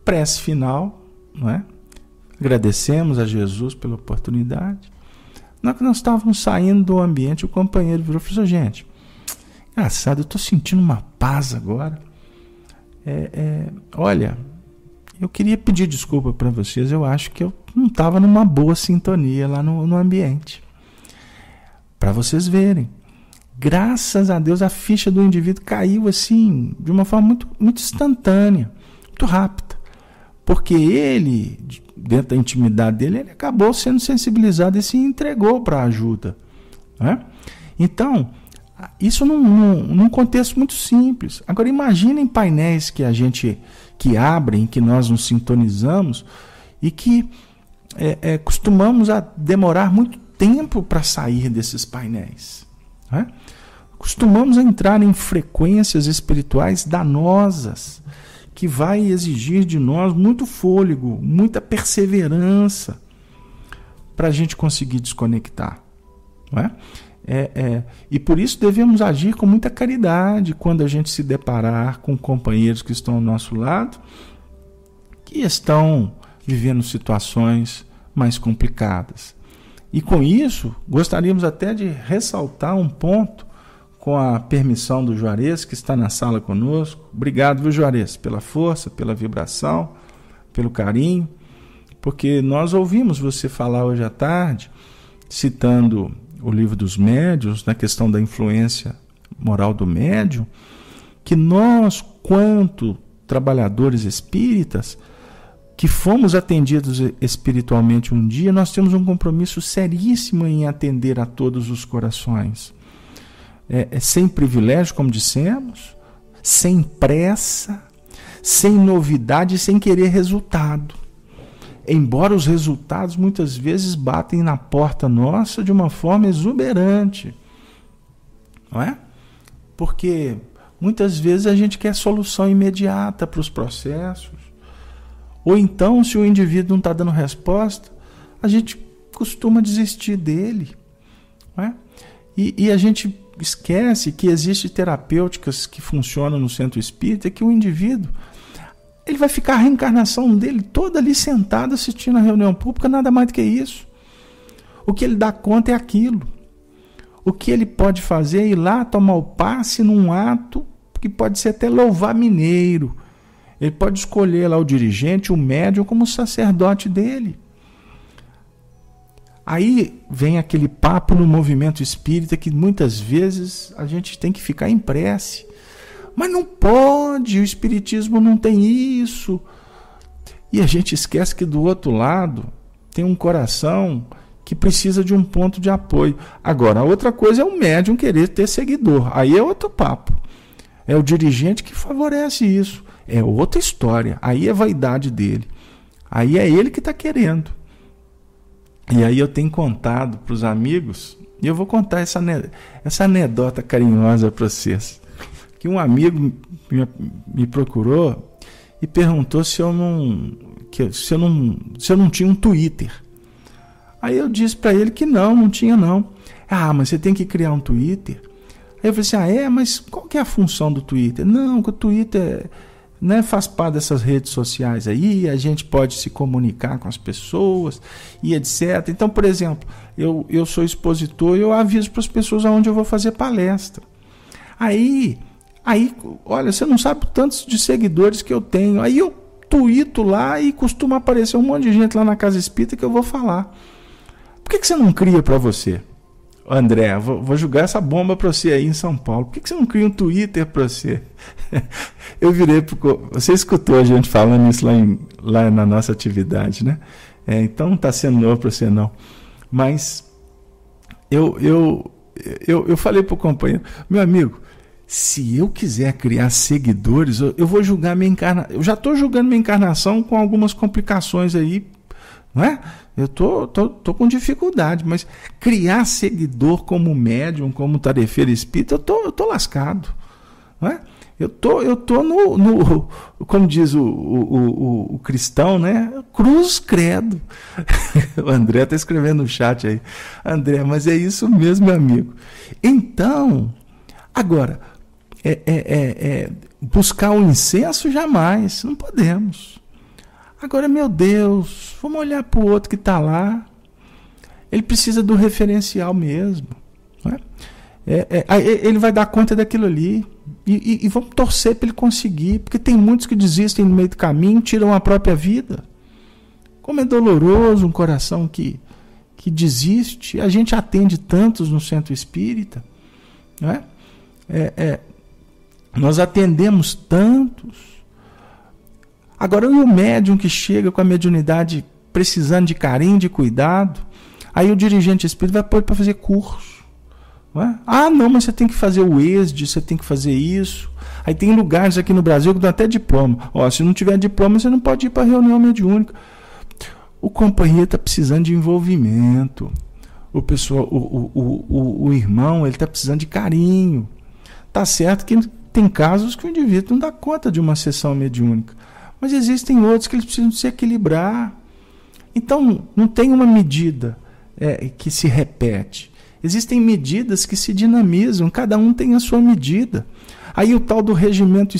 prece final, não é? Agradecemos a Jesus pela oportunidade. Na hora que nós estávamos saindo do ambiente, o companheiro virou e falou: gente, engraçado, eu estou sentindo uma paz agora. Olha, eu queria pedir desculpa para vocês, eu acho que eu não estava numa boa sintonia lá no ambiente. Para vocês verem, graças a Deus a ficha do indivíduo caiu assim, de uma forma muito, muito instantânea, muito rápida. Porque ele, dentro da intimidade dele, ele acabou sendo sensibilizado e se entregou para a ajuda. Né? Então, isso num contexto muito simples. Agora, imaginem painéis que abrem, que nós nos sintonizamos e que costumamos a demorar muito tempo para sair desses painéis. Né? Costumamos a entrar em frequências espirituais danosas, que vai exigir de nós muito fôlego, muita perseverança para a gente conseguir desconectar. Não é? E por isso devemos agir com muita caridade quando a gente se deparar com companheiros que estão ao nosso lado, que estão vivendo situações mais complicadas. E com isso, gostaríamos até de ressaltar um ponto, com a permissão do Juarez, que está na sala conosco. Obrigado, viu, Juarez, pela força, pela vibração, pelo carinho, porque nós ouvimos você falar hoje à tarde, citando o livro dos médiuns, na questão da influência moral do médium, que nós, quanto trabalhadores espíritas, que fomos atendidos espiritualmente um dia, nós temos um compromisso seríssimo em atender a todos os corações. Sem privilégio, como dissemos, sem pressa, sem novidade, sem querer resultado. Embora os resultados muitas vezes batem na porta nossa de uma forma exuberante. Não é? Porque muitas vezes a gente quer solução imediata para os processos. Ou então, se o indivíduo não está dando resposta, a gente costuma desistir dele. Não é? E a gente esquece que existem terapêuticas que funcionam no centro espírita, que o indivíduo ele vai ficar a reencarnação dele toda ali sentado assistindo a reunião pública, nada mais do que isso. O que ele dá conta é aquilo. O que ele pode fazer é ir lá tomar o passe num ato que pode ser até louvar mineiro. Ele pode escolher lá o dirigente, o médium como sacerdote dele. Aí vem aquele papo no movimento espírita que muitas vezes a gente tem que ficar em prece. Mas não pode, o espiritismo não tem isso. E a gente esquece que do outro lado tem um coração que precisa de um ponto de apoio. Agora, a outra coisa é o médium querer ter seguidor. Aí é outro papo. É o dirigente que favorece isso. É outra história. Aí é vaidade dele. Aí é ele que está querendo. E aí eu tenho contado para os amigos, e eu vou contar essa anedota carinhosa para vocês. Que um amigo me procurou e perguntou se eu não tinha um Twitter. Aí eu disse para ele que não tinha não. Ah, mas você tem que criar um Twitter. Aí eu falei assim, mas qual que é a função do Twitter? Não, que o Twitter faz parte dessas redes sociais aí, a gente pode se comunicar com as pessoas e etc. Então, por exemplo, eu sou expositor e eu aviso para as pessoas aonde eu vou fazer palestra. Aí, olha, você não sabe tantos de seguidores que eu tenho. Aí eu tuito lá e costuma aparecer um monte de gente lá na Casa Espírita que eu vou falar. Por que você não cria para você? André, vou jogar essa bomba para você aí em São Paulo. Por que você não cria um Twitter para você? Eu virei você escutou a gente falando isso lá na nossa atividade, né? Então não está sendo novo para você não. Mas eu falei para o companheiro, meu amigo, se eu quiser criar seguidores, eu vou julgar minha encarnação. Eu já estou julgando minha encarnação com algumas complicações aí, não é? Eu tô com dificuldade, mas criar seguidor como médium, como tarefeiro espírita, eu tô lascado. Não é? Eu tô no como diz o cristão, né? Cruz credo. O André está escrevendo no chat aí. André, mas é isso mesmo, meu amigo. Então, agora, buscar o incenso jamais, não podemos. Agora, meu Deus, vamos olhar para o outro que está lá. Ele precisa do referencial mesmo. Não é? Ele vai dar conta daquilo ali. E vamos torcer para ele conseguir, porque tem muitos que desistem no meio do caminho, tiram a própria vida. Como é doloroso um coração que desiste. A gente atende tantos no centro espírita, não é? Nós atendemos tantos. Agora, e o médium que chega com a mediunidade precisando de carinho, de cuidado, aí o dirigente espírita vai pôr para fazer curso. Ah, não, mas você tem que fazer o ESD, você tem que fazer isso. Aí tem lugares aqui no Brasil que dão até diploma. Se não tiver diploma, você não pode ir para a reunião mediúnica. O companheiro está precisando de envolvimento. O pessoal, o irmão, ele está precisando de carinho. Tá certo que tem casos que o indivíduo não dá conta de uma sessão mediúnica. Mas existem outros que eles precisam se equilibrar. Então, não tem uma medida que se repete. Existem medidas que se dinamizam, cada um tem a sua medida. Aí o tal do regimento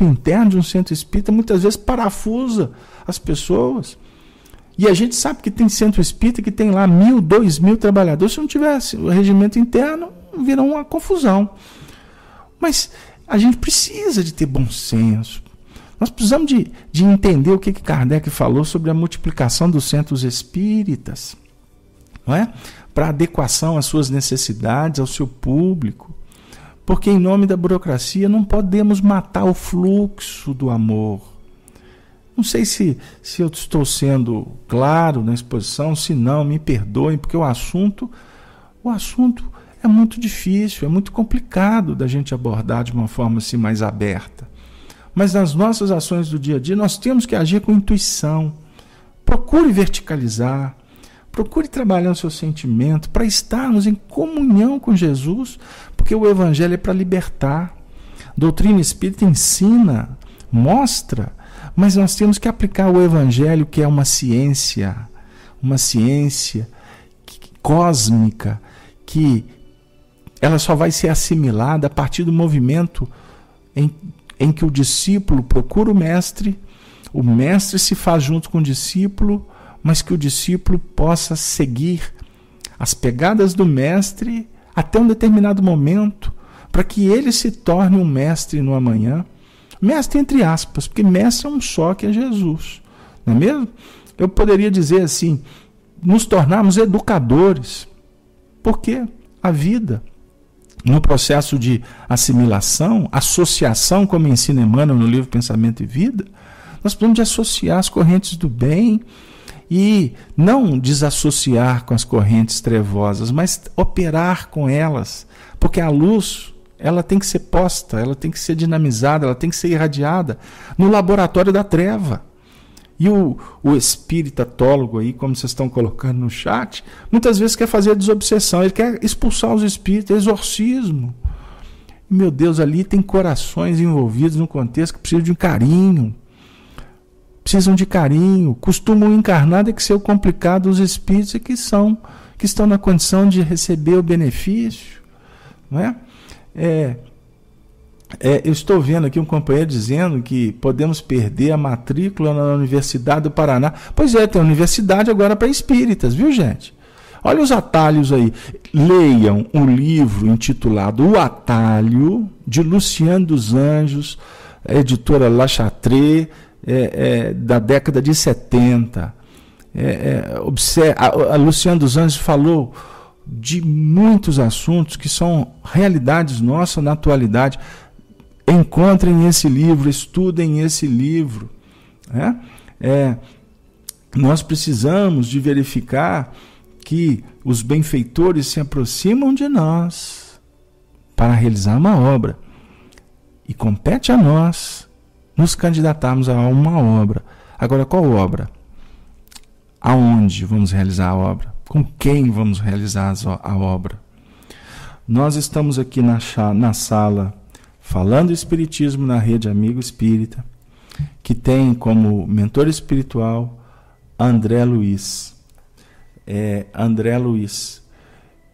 interno de um centro espírita muitas vezes parafusa as pessoas. E a gente sabe que tem centro espírita que tem lá 1.000, 2.000 trabalhadores. Se não tivesse o regimento interno, vira uma confusão. Mas a gente precisa de ter bom senso. Nós precisamos de entender o que Kardec falou sobre a multiplicação dos centros espíritas, não é? Para adequação às suas necessidades, ao seu público. Porque em nome da burocracia não podemos matar o fluxo do amor. Não sei se eu estou sendo claro na exposição, se não, me perdoem, porque o assunto é muito difícil, é muito complicado da gente abordar de uma forma assim mais aberta. Mas nas nossas ações do dia a dia nós temos que agir com intuição. Procure verticalizar. Procure trabalhar o seu sentimento para estarmos em comunhão com Jesus, porque o Evangelho é para libertar. A doutrina espírita ensina, mostra, mas nós temos que aplicar o Evangelho, que é uma ciência cósmica, que ela só vai ser assimilada a partir do movimento em que o discípulo procura o mestre se faz junto com o discípulo, mas que o discípulo possa seguir as pegadas do mestre até um determinado momento, para que ele se torne um mestre no amanhã. Mestre entre aspas, porque mestre é um só, que é Jesus. Não é mesmo? Eu poderia dizer assim, nos tornarmos educadores, porque a vida, no processo de assimilação, associação, como ensina Emmanuel no livro Pensamento e Vida, nós precisamos de associar as correntes do bem e não desassociar com as correntes trevosas, mas operar com elas, porque a luz, ela tem que ser posta, ela tem que ser dinamizada, ela tem que ser irradiada no laboratório da treva. E o espíritatólogo aí, como vocês estão colocando no chat, muitas vezes quer fazer a desobsessão, ele quer expulsar os espíritos, exorcismo. Meu Deus, ali tem corações envolvidos no contexto que precisam de um carinho. Precisam de carinho. Costumam encarnar de que ser o complicado os espíritos que estão na condição de receber o benefício. Não é? Eu estou vendo aqui um companheiro dizendo que podemos perder a matrícula na Universidade do Paraná. Pois é, tem universidade agora para espíritas, viu, gente? Olha os atalhos aí. Leiam um livro intitulado O Atalho, de Luciano dos Anjos, editora La Chatre, da década de 70. A Luciano dos Anjos falou de muitos assuntos que são realidades nossas na atualidade. Encontrem esse livro, estudem esse livro. Nós precisamos de verificar que os benfeitores se aproximam de nós para realizar uma obra. E compete a nós nos candidatarmos a uma obra. Agora, qual obra? Aonde vamos realizar a obra? Com quem vamos realizar a obra? Nós estamos aqui na sala Falando Espiritismo na Rede Amigo Espírita, que tem como mentor espiritual André Luiz. André Luiz.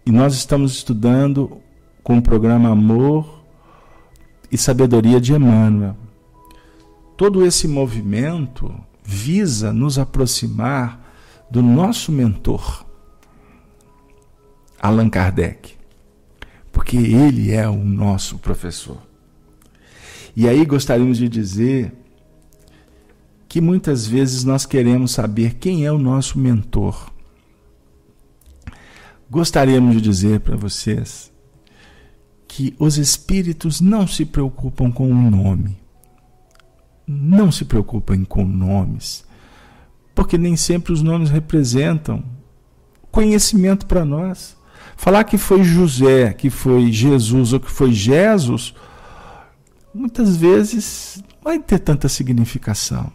E nós estamos estudando com o programa Amor e Sabedoria de Emmanuel. Todo esse movimento visa nos aproximar do nosso mentor, Allan Kardec, porque ele é o nosso professor. E aí gostaríamos de dizer que muitas vezes nós queremos saber quem é o nosso mentor. Gostaríamos de dizer para vocês que os espíritos não se preocupam com o nome. Não se preocupem com nomes, porque nem sempre os nomes representam conhecimento para nós. Falar que foi José, que foi Jesus ou que foi Jesus, muitas vezes não vai ter tanta significação.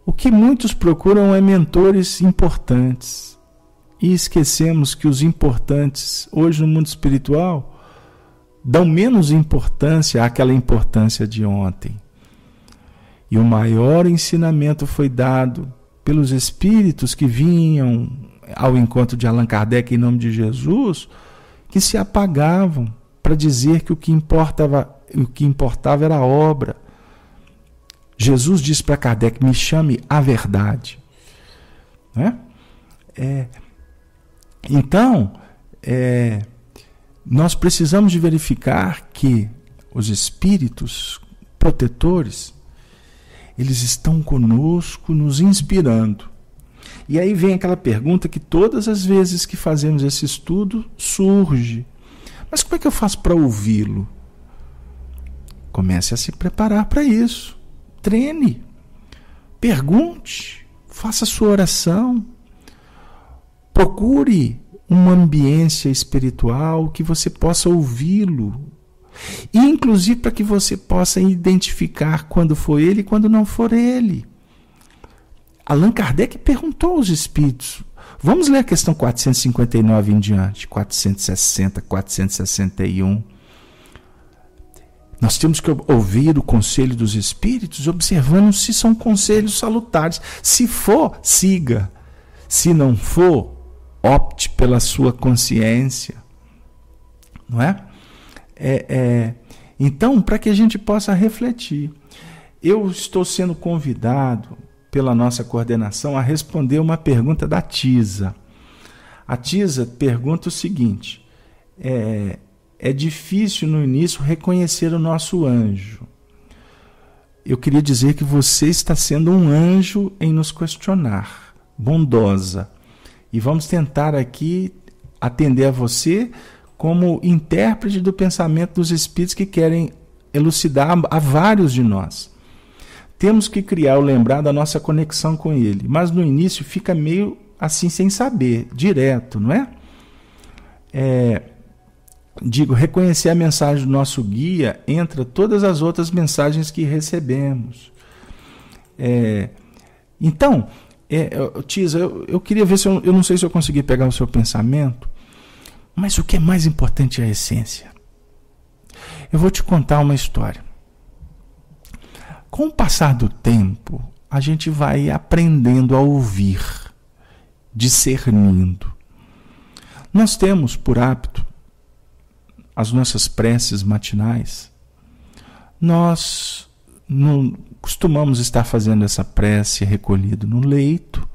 O que muitos procuram é mentores importantes. E esquecemos que os importantes, hoje no mundo espiritual, dão menos importância àquela importância de ontem. E o maior ensinamento foi dado pelos espíritos que vinham ao encontro de Allan Kardec em nome de Jesus, que se apagavam para dizer que o que importava era a obra. Jesus disse para Kardec: me chame a verdade. Né? Então, nós precisamos de verificar que os espíritos protetores, eles estão conosco, nos inspirando. E aí vem aquela pergunta que todas as vezes que fazemos esse estudo surge: mas como é que eu faço para ouvi-lo? Comece a se preparar para isso. Treine, pergunte, faça sua oração, procure uma ambiência espiritual que você possa ouvi-lo, e inclusive para que você possa identificar quando foi ele e quando não for ele. Allan Kardec perguntou aos espíritos. Vamos ler a questão 459 em diante, 460, 461. Nós temos que ouvir o conselho dos espíritos, observando se são conselhos salutares. Se for, siga. Se não for, opte pela sua consciência. Não é? Então, para que a gente possa refletir, eu estou sendo convidado pela nossa coordenação a responder uma pergunta da Tisa. A Tisa pergunta o seguinte: é difícil no início reconhecer o nosso anjo. Eu queria dizer que você está sendo um anjo em nos questionar, bondosa. E vamos tentar aqui atender a você como intérprete do pensamento dos espíritos que querem elucidar a vários de nós. Temos que criar ou lembrar da nossa conexão com ele, mas no início fica meio assim sem saber, direto, não é? Reconhecer a mensagem do nosso guia entre todas as outras mensagens que recebemos. Então, Tisa, eu queria ver se eu não sei se eu consegui pegar o seu pensamento, mas o que é mais importante é a essência. Eu vou te contar uma história. Com o passar do tempo, a gente vai aprendendo a ouvir, discernindo. Nós temos por hábito as nossas preces matinais. Nós não costumamos estar fazendo essa prece recolhido no leito,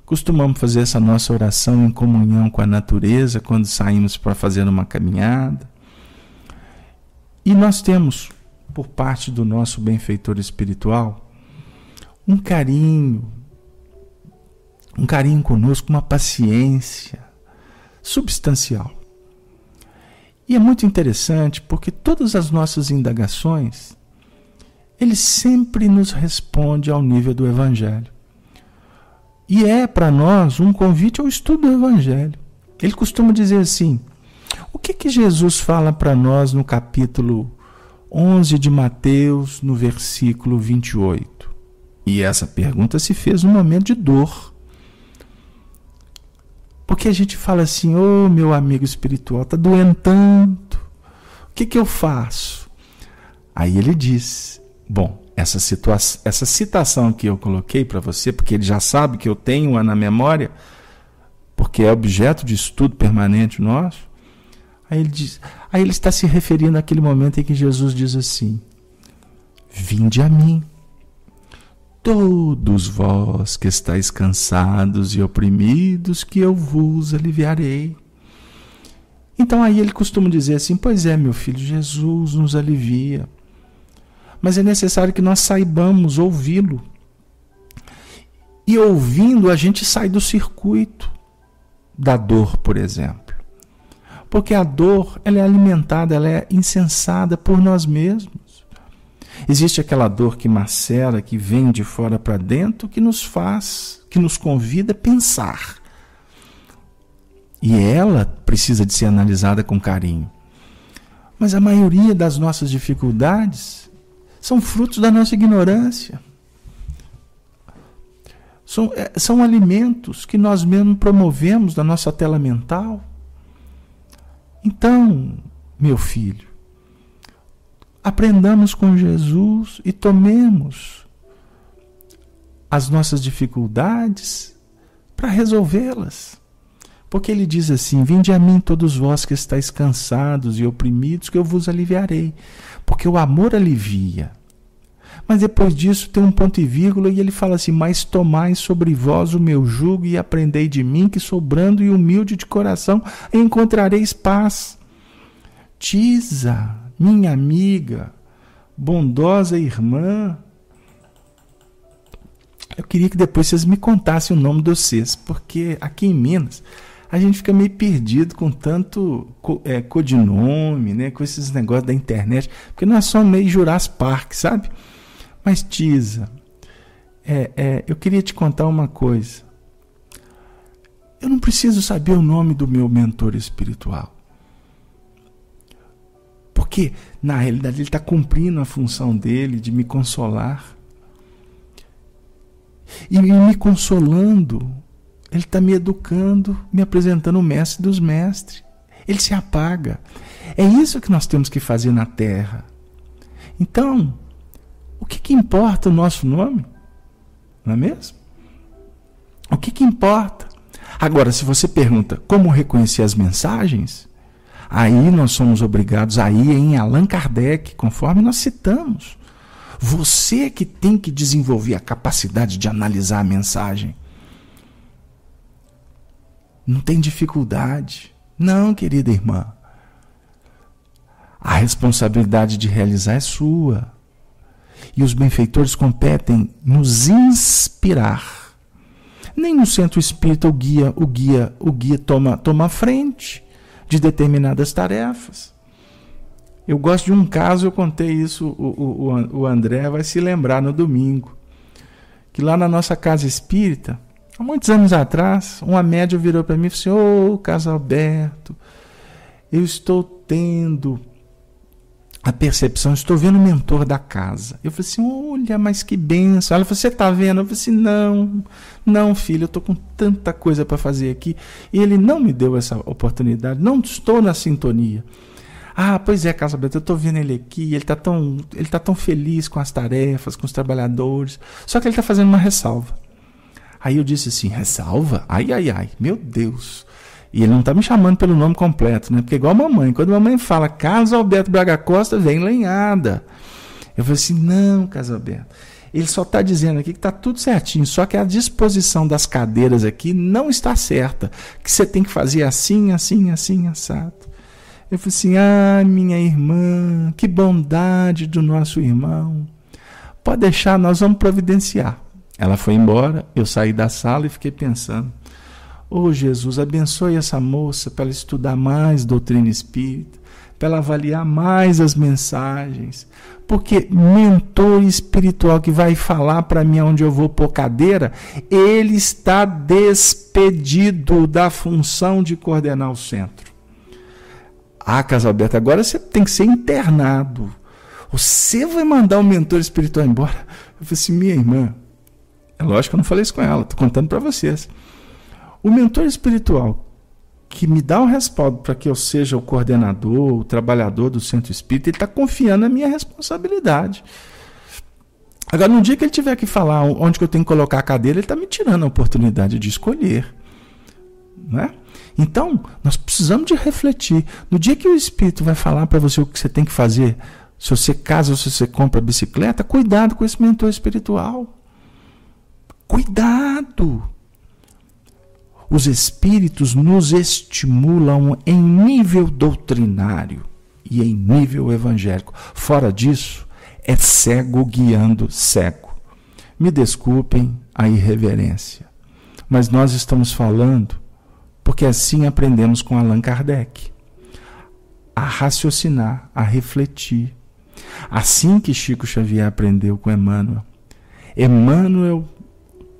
costumamos fazer essa nossa oração em comunhão com a natureza quando saímos para fazer uma caminhada. E nós temos, por parte do nosso benfeitor espiritual, um carinho conosco, uma paciência substancial. E é muito interessante porque todas as nossas indagações, ele sempre nos responde ao nível do Evangelho. E é para nós um convite ao estudo do Evangelho. Ele costuma dizer assim: o que Jesus fala para nós no capítulo 11 de Mateus, no versículo 28? E essa pergunta se fez num momento de dor. Porque a gente fala assim: ô meu amigo espiritual, está doendo tanto. O que eu faço? Aí ele diz, bom, essa citação que eu coloquei para você, porque ele já sabe que eu tenho-a na memória, porque é objeto de estudo permanente nosso. Aí ele está se referindo àquele momento em que Jesus diz assim: vinde a mim, todos vós que estáis cansados e oprimidos, que eu vos aliviarei. Então aí ele costuma dizer assim: pois é, meu filho, Jesus nos alivia, mas é necessário que nós saibamos ouvi-lo. E ouvindo, a gente sai do circuito da dor, por exemplo. Porque a dor, ela é alimentada, ela é incensada por nós mesmos. Existe aquela dor que macera, que vem de fora para dentro, que nos convida a pensar. E ela precisa de ser analisada com carinho. Mas a maioria das nossas dificuldades são frutos da nossa ignorância. São alimentos que nós mesmos promovemos na nossa tela mental. Então, meu filho, aprendamos com Jesus e tomemos as nossas dificuldades para resolvê-las. Porque ele diz assim: vinde a mim todos vós que estáis cansados e oprimidos, que eu vos aliviarei. Porque o amor alivia. Mas depois disso tem um ponto e vírgula e ele fala assim: mas tomai sobre vós o meu jugo e aprendei de mim, que sou brando e humilde de coração, e encontrareis paz. Tisa, minha amiga, bondosa irmã, eu queria que depois vocês me contassem o nome de vocês, porque aqui em Minas a gente fica meio perdido com tanto codinome, né, com esses negócios da internet, porque nós somos meio Jurassic Park, sabe? Mas Tisa, eu queria te contar uma coisa. Eu não preciso saber o nome do meu mentor espiritual. Porque, na realidade, ele está cumprindo a função dele de me consolar. E me consolando, ele está me educando, me apresentando o mestre dos mestres. Ele se apaga. É isso que nós temos que fazer na Terra. Então, o que importa o nosso nome? Não é mesmo? O que importa? Agora, se você pergunta como reconhecer as mensagens, aí nós somos obrigados a ir em Allan Kardec, conforme nós citamos. Você que tem que desenvolver a capacidade de analisar a mensagem. Não tem dificuldade. Não, querida irmã. A responsabilidade de realizar é sua. E os benfeitores competem nos inspirar. Nem no centro espírita o guia toma a frente de determinadas tarefas. Eu gosto de um caso, eu contei isso, o André vai se lembrar no domingo, que lá na nossa casa espírita, há muitos anos atrás, uma médium virou para mim e falou assim: ô, Casalberto, eu estou tendo a percepção, estou vendo o mentor da casa. Eu falei assim: olha, mas que benção. Ela falou: você está vendo? Eu falei assim: não, filho, eu estou com tanta coisa para fazer aqui. E ele não me deu essa oportunidade, não estou na sintonia. Ah, pois é, Casalberto, eu estou vendo ele aqui, ele está tão feliz com as tarefas, com os trabalhadores, só que ele está fazendo uma ressalva. Aí eu disse assim: ressalva? Ai, meu Deus. E ele não está me chamando pelo nome completo, né? Porque igual a mamãe, quando a mamãe fala Casalberto Braga Costa, vem lenhada. Eu falei assim: não, Casalberto, ele só está dizendo aqui que está tudo certinho, só que a disposição das cadeiras aqui não está certa, que você tem que fazer assim, assado. Eu falei assim: ah, minha irmã, que bondade do nosso irmão. Pode deixar, nós vamos providenciar. Ela foi embora, eu saí da sala e fiquei pensando: ô Jesus, abençoe essa moça para ela estudar mais doutrina espírita, para ela avaliar mais as mensagens. Porque mentor espiritual que vai falar para mim onde eu vou pôr cadeira, ele está despedido da função de coordenar o centro. Ah, Casalberto, agora você tem que ser internado. Você vai mandar o mentor espiritual embora? Eu falei assim: minha irmã, é lógico que eu não falei isso com ela, estou contando para vocês. O mentor espiritual que me dá o respaldo para que eu seja o coordenador, o trabalhador do Centro Espírita, ele está confiando na minha responsabilidade. Agora, no dia que ele tiver que falar onde que eu tenho que colocar a cadeira, ele está me tirando a oportunidade de escolher. Né? Então, nós precisamos de refletir. No dia que o Espírito vai falar para você o que você tem que fazer, se você casa ou se você compra bicicleta, cuidado com esse mentor espiritual. Cuidado! Os espíritos nos estimulam em nível doutrinário e em nível evangélico. Fora disso, é cego guiando cego. Me desculpem a irreverência, mas nós estamos falando porque assim aprendemos com Allan Kardec a raciocinar, a refletir. Assim que Chico Xavier aprendeu com Emmanuel. Emmanuel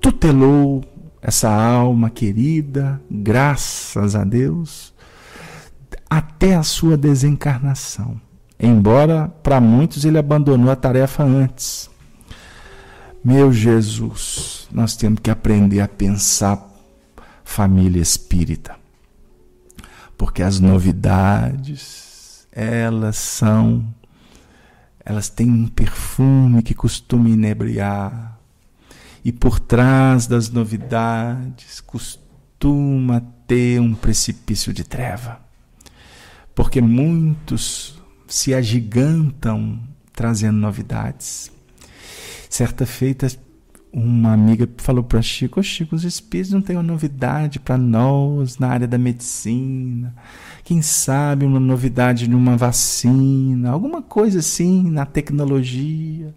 tutelou essa alma querida, graças a Deus, até a sua desencarnação. Embora, para muitos, ele abandonou a tarefa antes. Meu Jesus, nós temos que aprender a pensar família espírita. Porque as novidades, elas têm um perfume que costuma inebriar. E por trás das novidades costuma ter um precipício de treva. Porque muitos se agigantam trazendo novidades. Certa feita, uma amiga falou para Chico: Chico, os espíritos não têm uma novidade para nós na área da medicina. Quem sabe uma novidade de uma vacina, alguma coisa assim na tecnologia.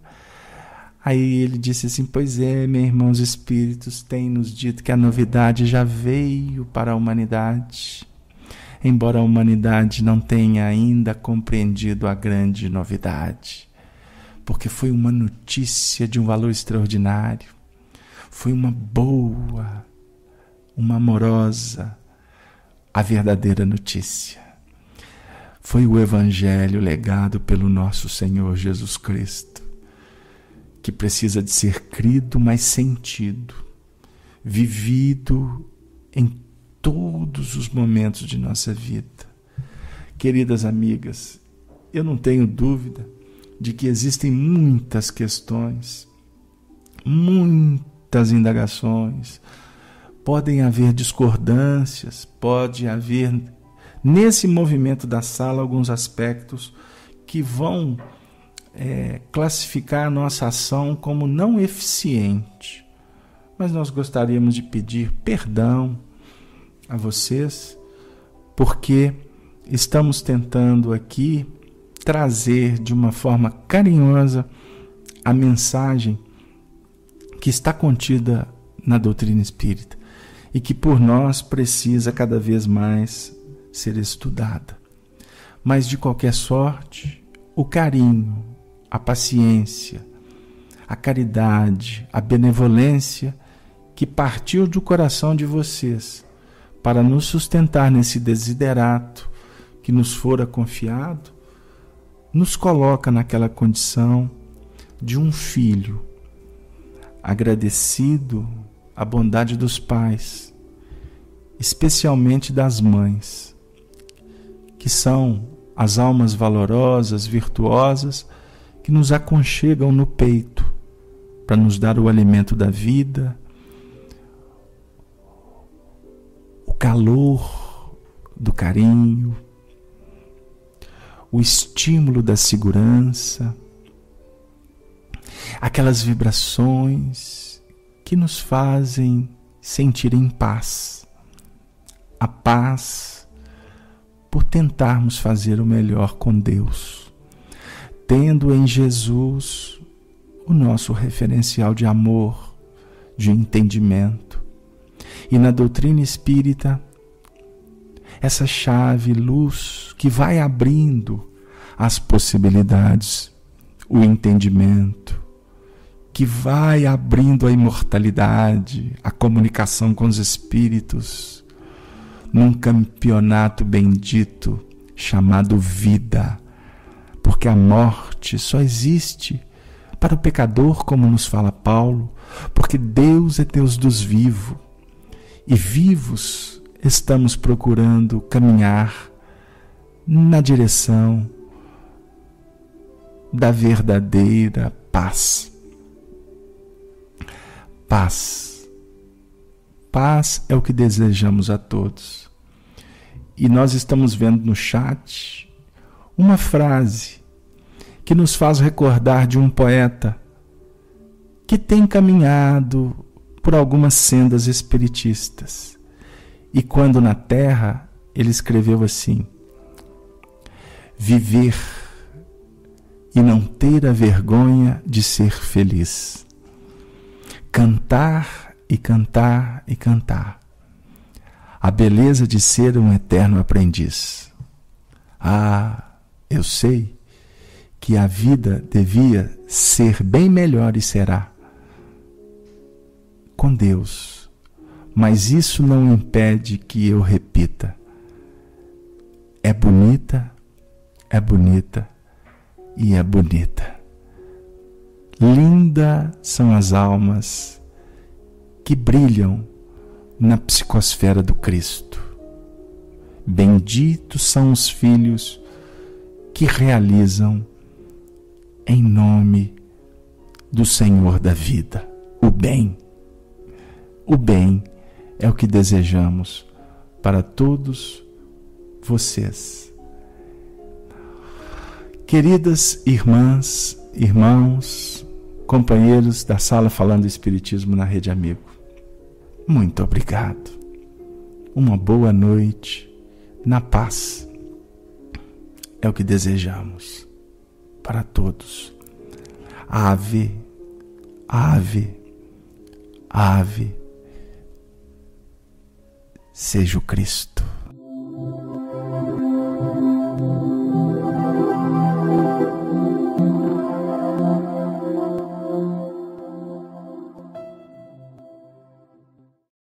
Aí ele disse assim: pois é, meu irmão, os espíritos têm nos dito que a novidade já veio para a humanidade, embora a humanidade não tenha ainda compreendido a grande novidade, porque foi uma notícia de um valor extraordinário, foi uma boa, uma amorosa, a verdadeira notícia. Foi o Evangelho legado pelo nosso Senhor Jesus Cristo, que precisa de ser crido, mas sentido, vivido em todos os momentos de nossa vida. Queridas amigas, eu não tenho dúvida de que existem muitas questões, muitas indagações, podem haver discordâncias, pode haver nesse movimento da sala alguns aspectos que vão classificar a nossa ação como não eficiente. Mas nós gostaríamos de pedir perdão a vocês, porque estamos tentando aqui trazer de uma forma carinhosa a mensagem que está contida na doutrina espírita e que por nós precisa cada vez mais ser estudada. Mas de qualquer sorte, o carinho, a paciência, a caridade, a benevolência que partiu do coração de vocês para nos sustentar nesse desiderato que nos fora confiado, nos coloca naquela condição de um filho agradecido à bondade dos pais, especialmente das mães, que são as almas valorosas, virtuosas, que nos aconchegam no peito para nos dar o alimento da vida, o calor do carinho, o estímulo da segurança, aquelas vibrações que nos fazem sentir em paz, a paz por tentarmos fazer o melhor com Deus, tendo em Jesus o nosso referencial de amor, de entendimento. E na doutrina espírita, essa chave, luz, que vai abrindo as possibilidades, o entendimento, que vai abrindo a imortalidade, a comunicação com os espíritos, num campeonato bendito chamado vida, porque a morte só existe para o pecador, como nos fala Paulo, porque Deus é Deus dos vivos, e vivos estamos procurando caminhar na direção da verdadeira paz. Paz. Paz é o que desejamos a todos. E nós estamos vendo no chat uma frase que nos faz recordar de um poeta que tem caminhado por algumas sendas espiritistas. E quando na Terra, ele escreveu assim: viver e não ter a vergonha de ser feliz. Cantar e cantar e cantar. A beleza de ser um eterno aprendiz. Ah, eu sei que a vida devia ser bem melhor e será. Com Deus. Mas isso não impede que eu repita. É bonita e é bonita. Linda são as almas que brilham na psicosfera do Cristo. Benditos são os filhos que realizam em nome do Senhor da vida o bem. O bem é o que desejamos para todos vocês. Queridas irmãs, irmãos, companheiros da Sala Falando Espiritismo na Rede Amigo, muito obrigado. Uma boa noite na paz. É o que desejamos para todos. Ave, ave, ave, seja o Cristo.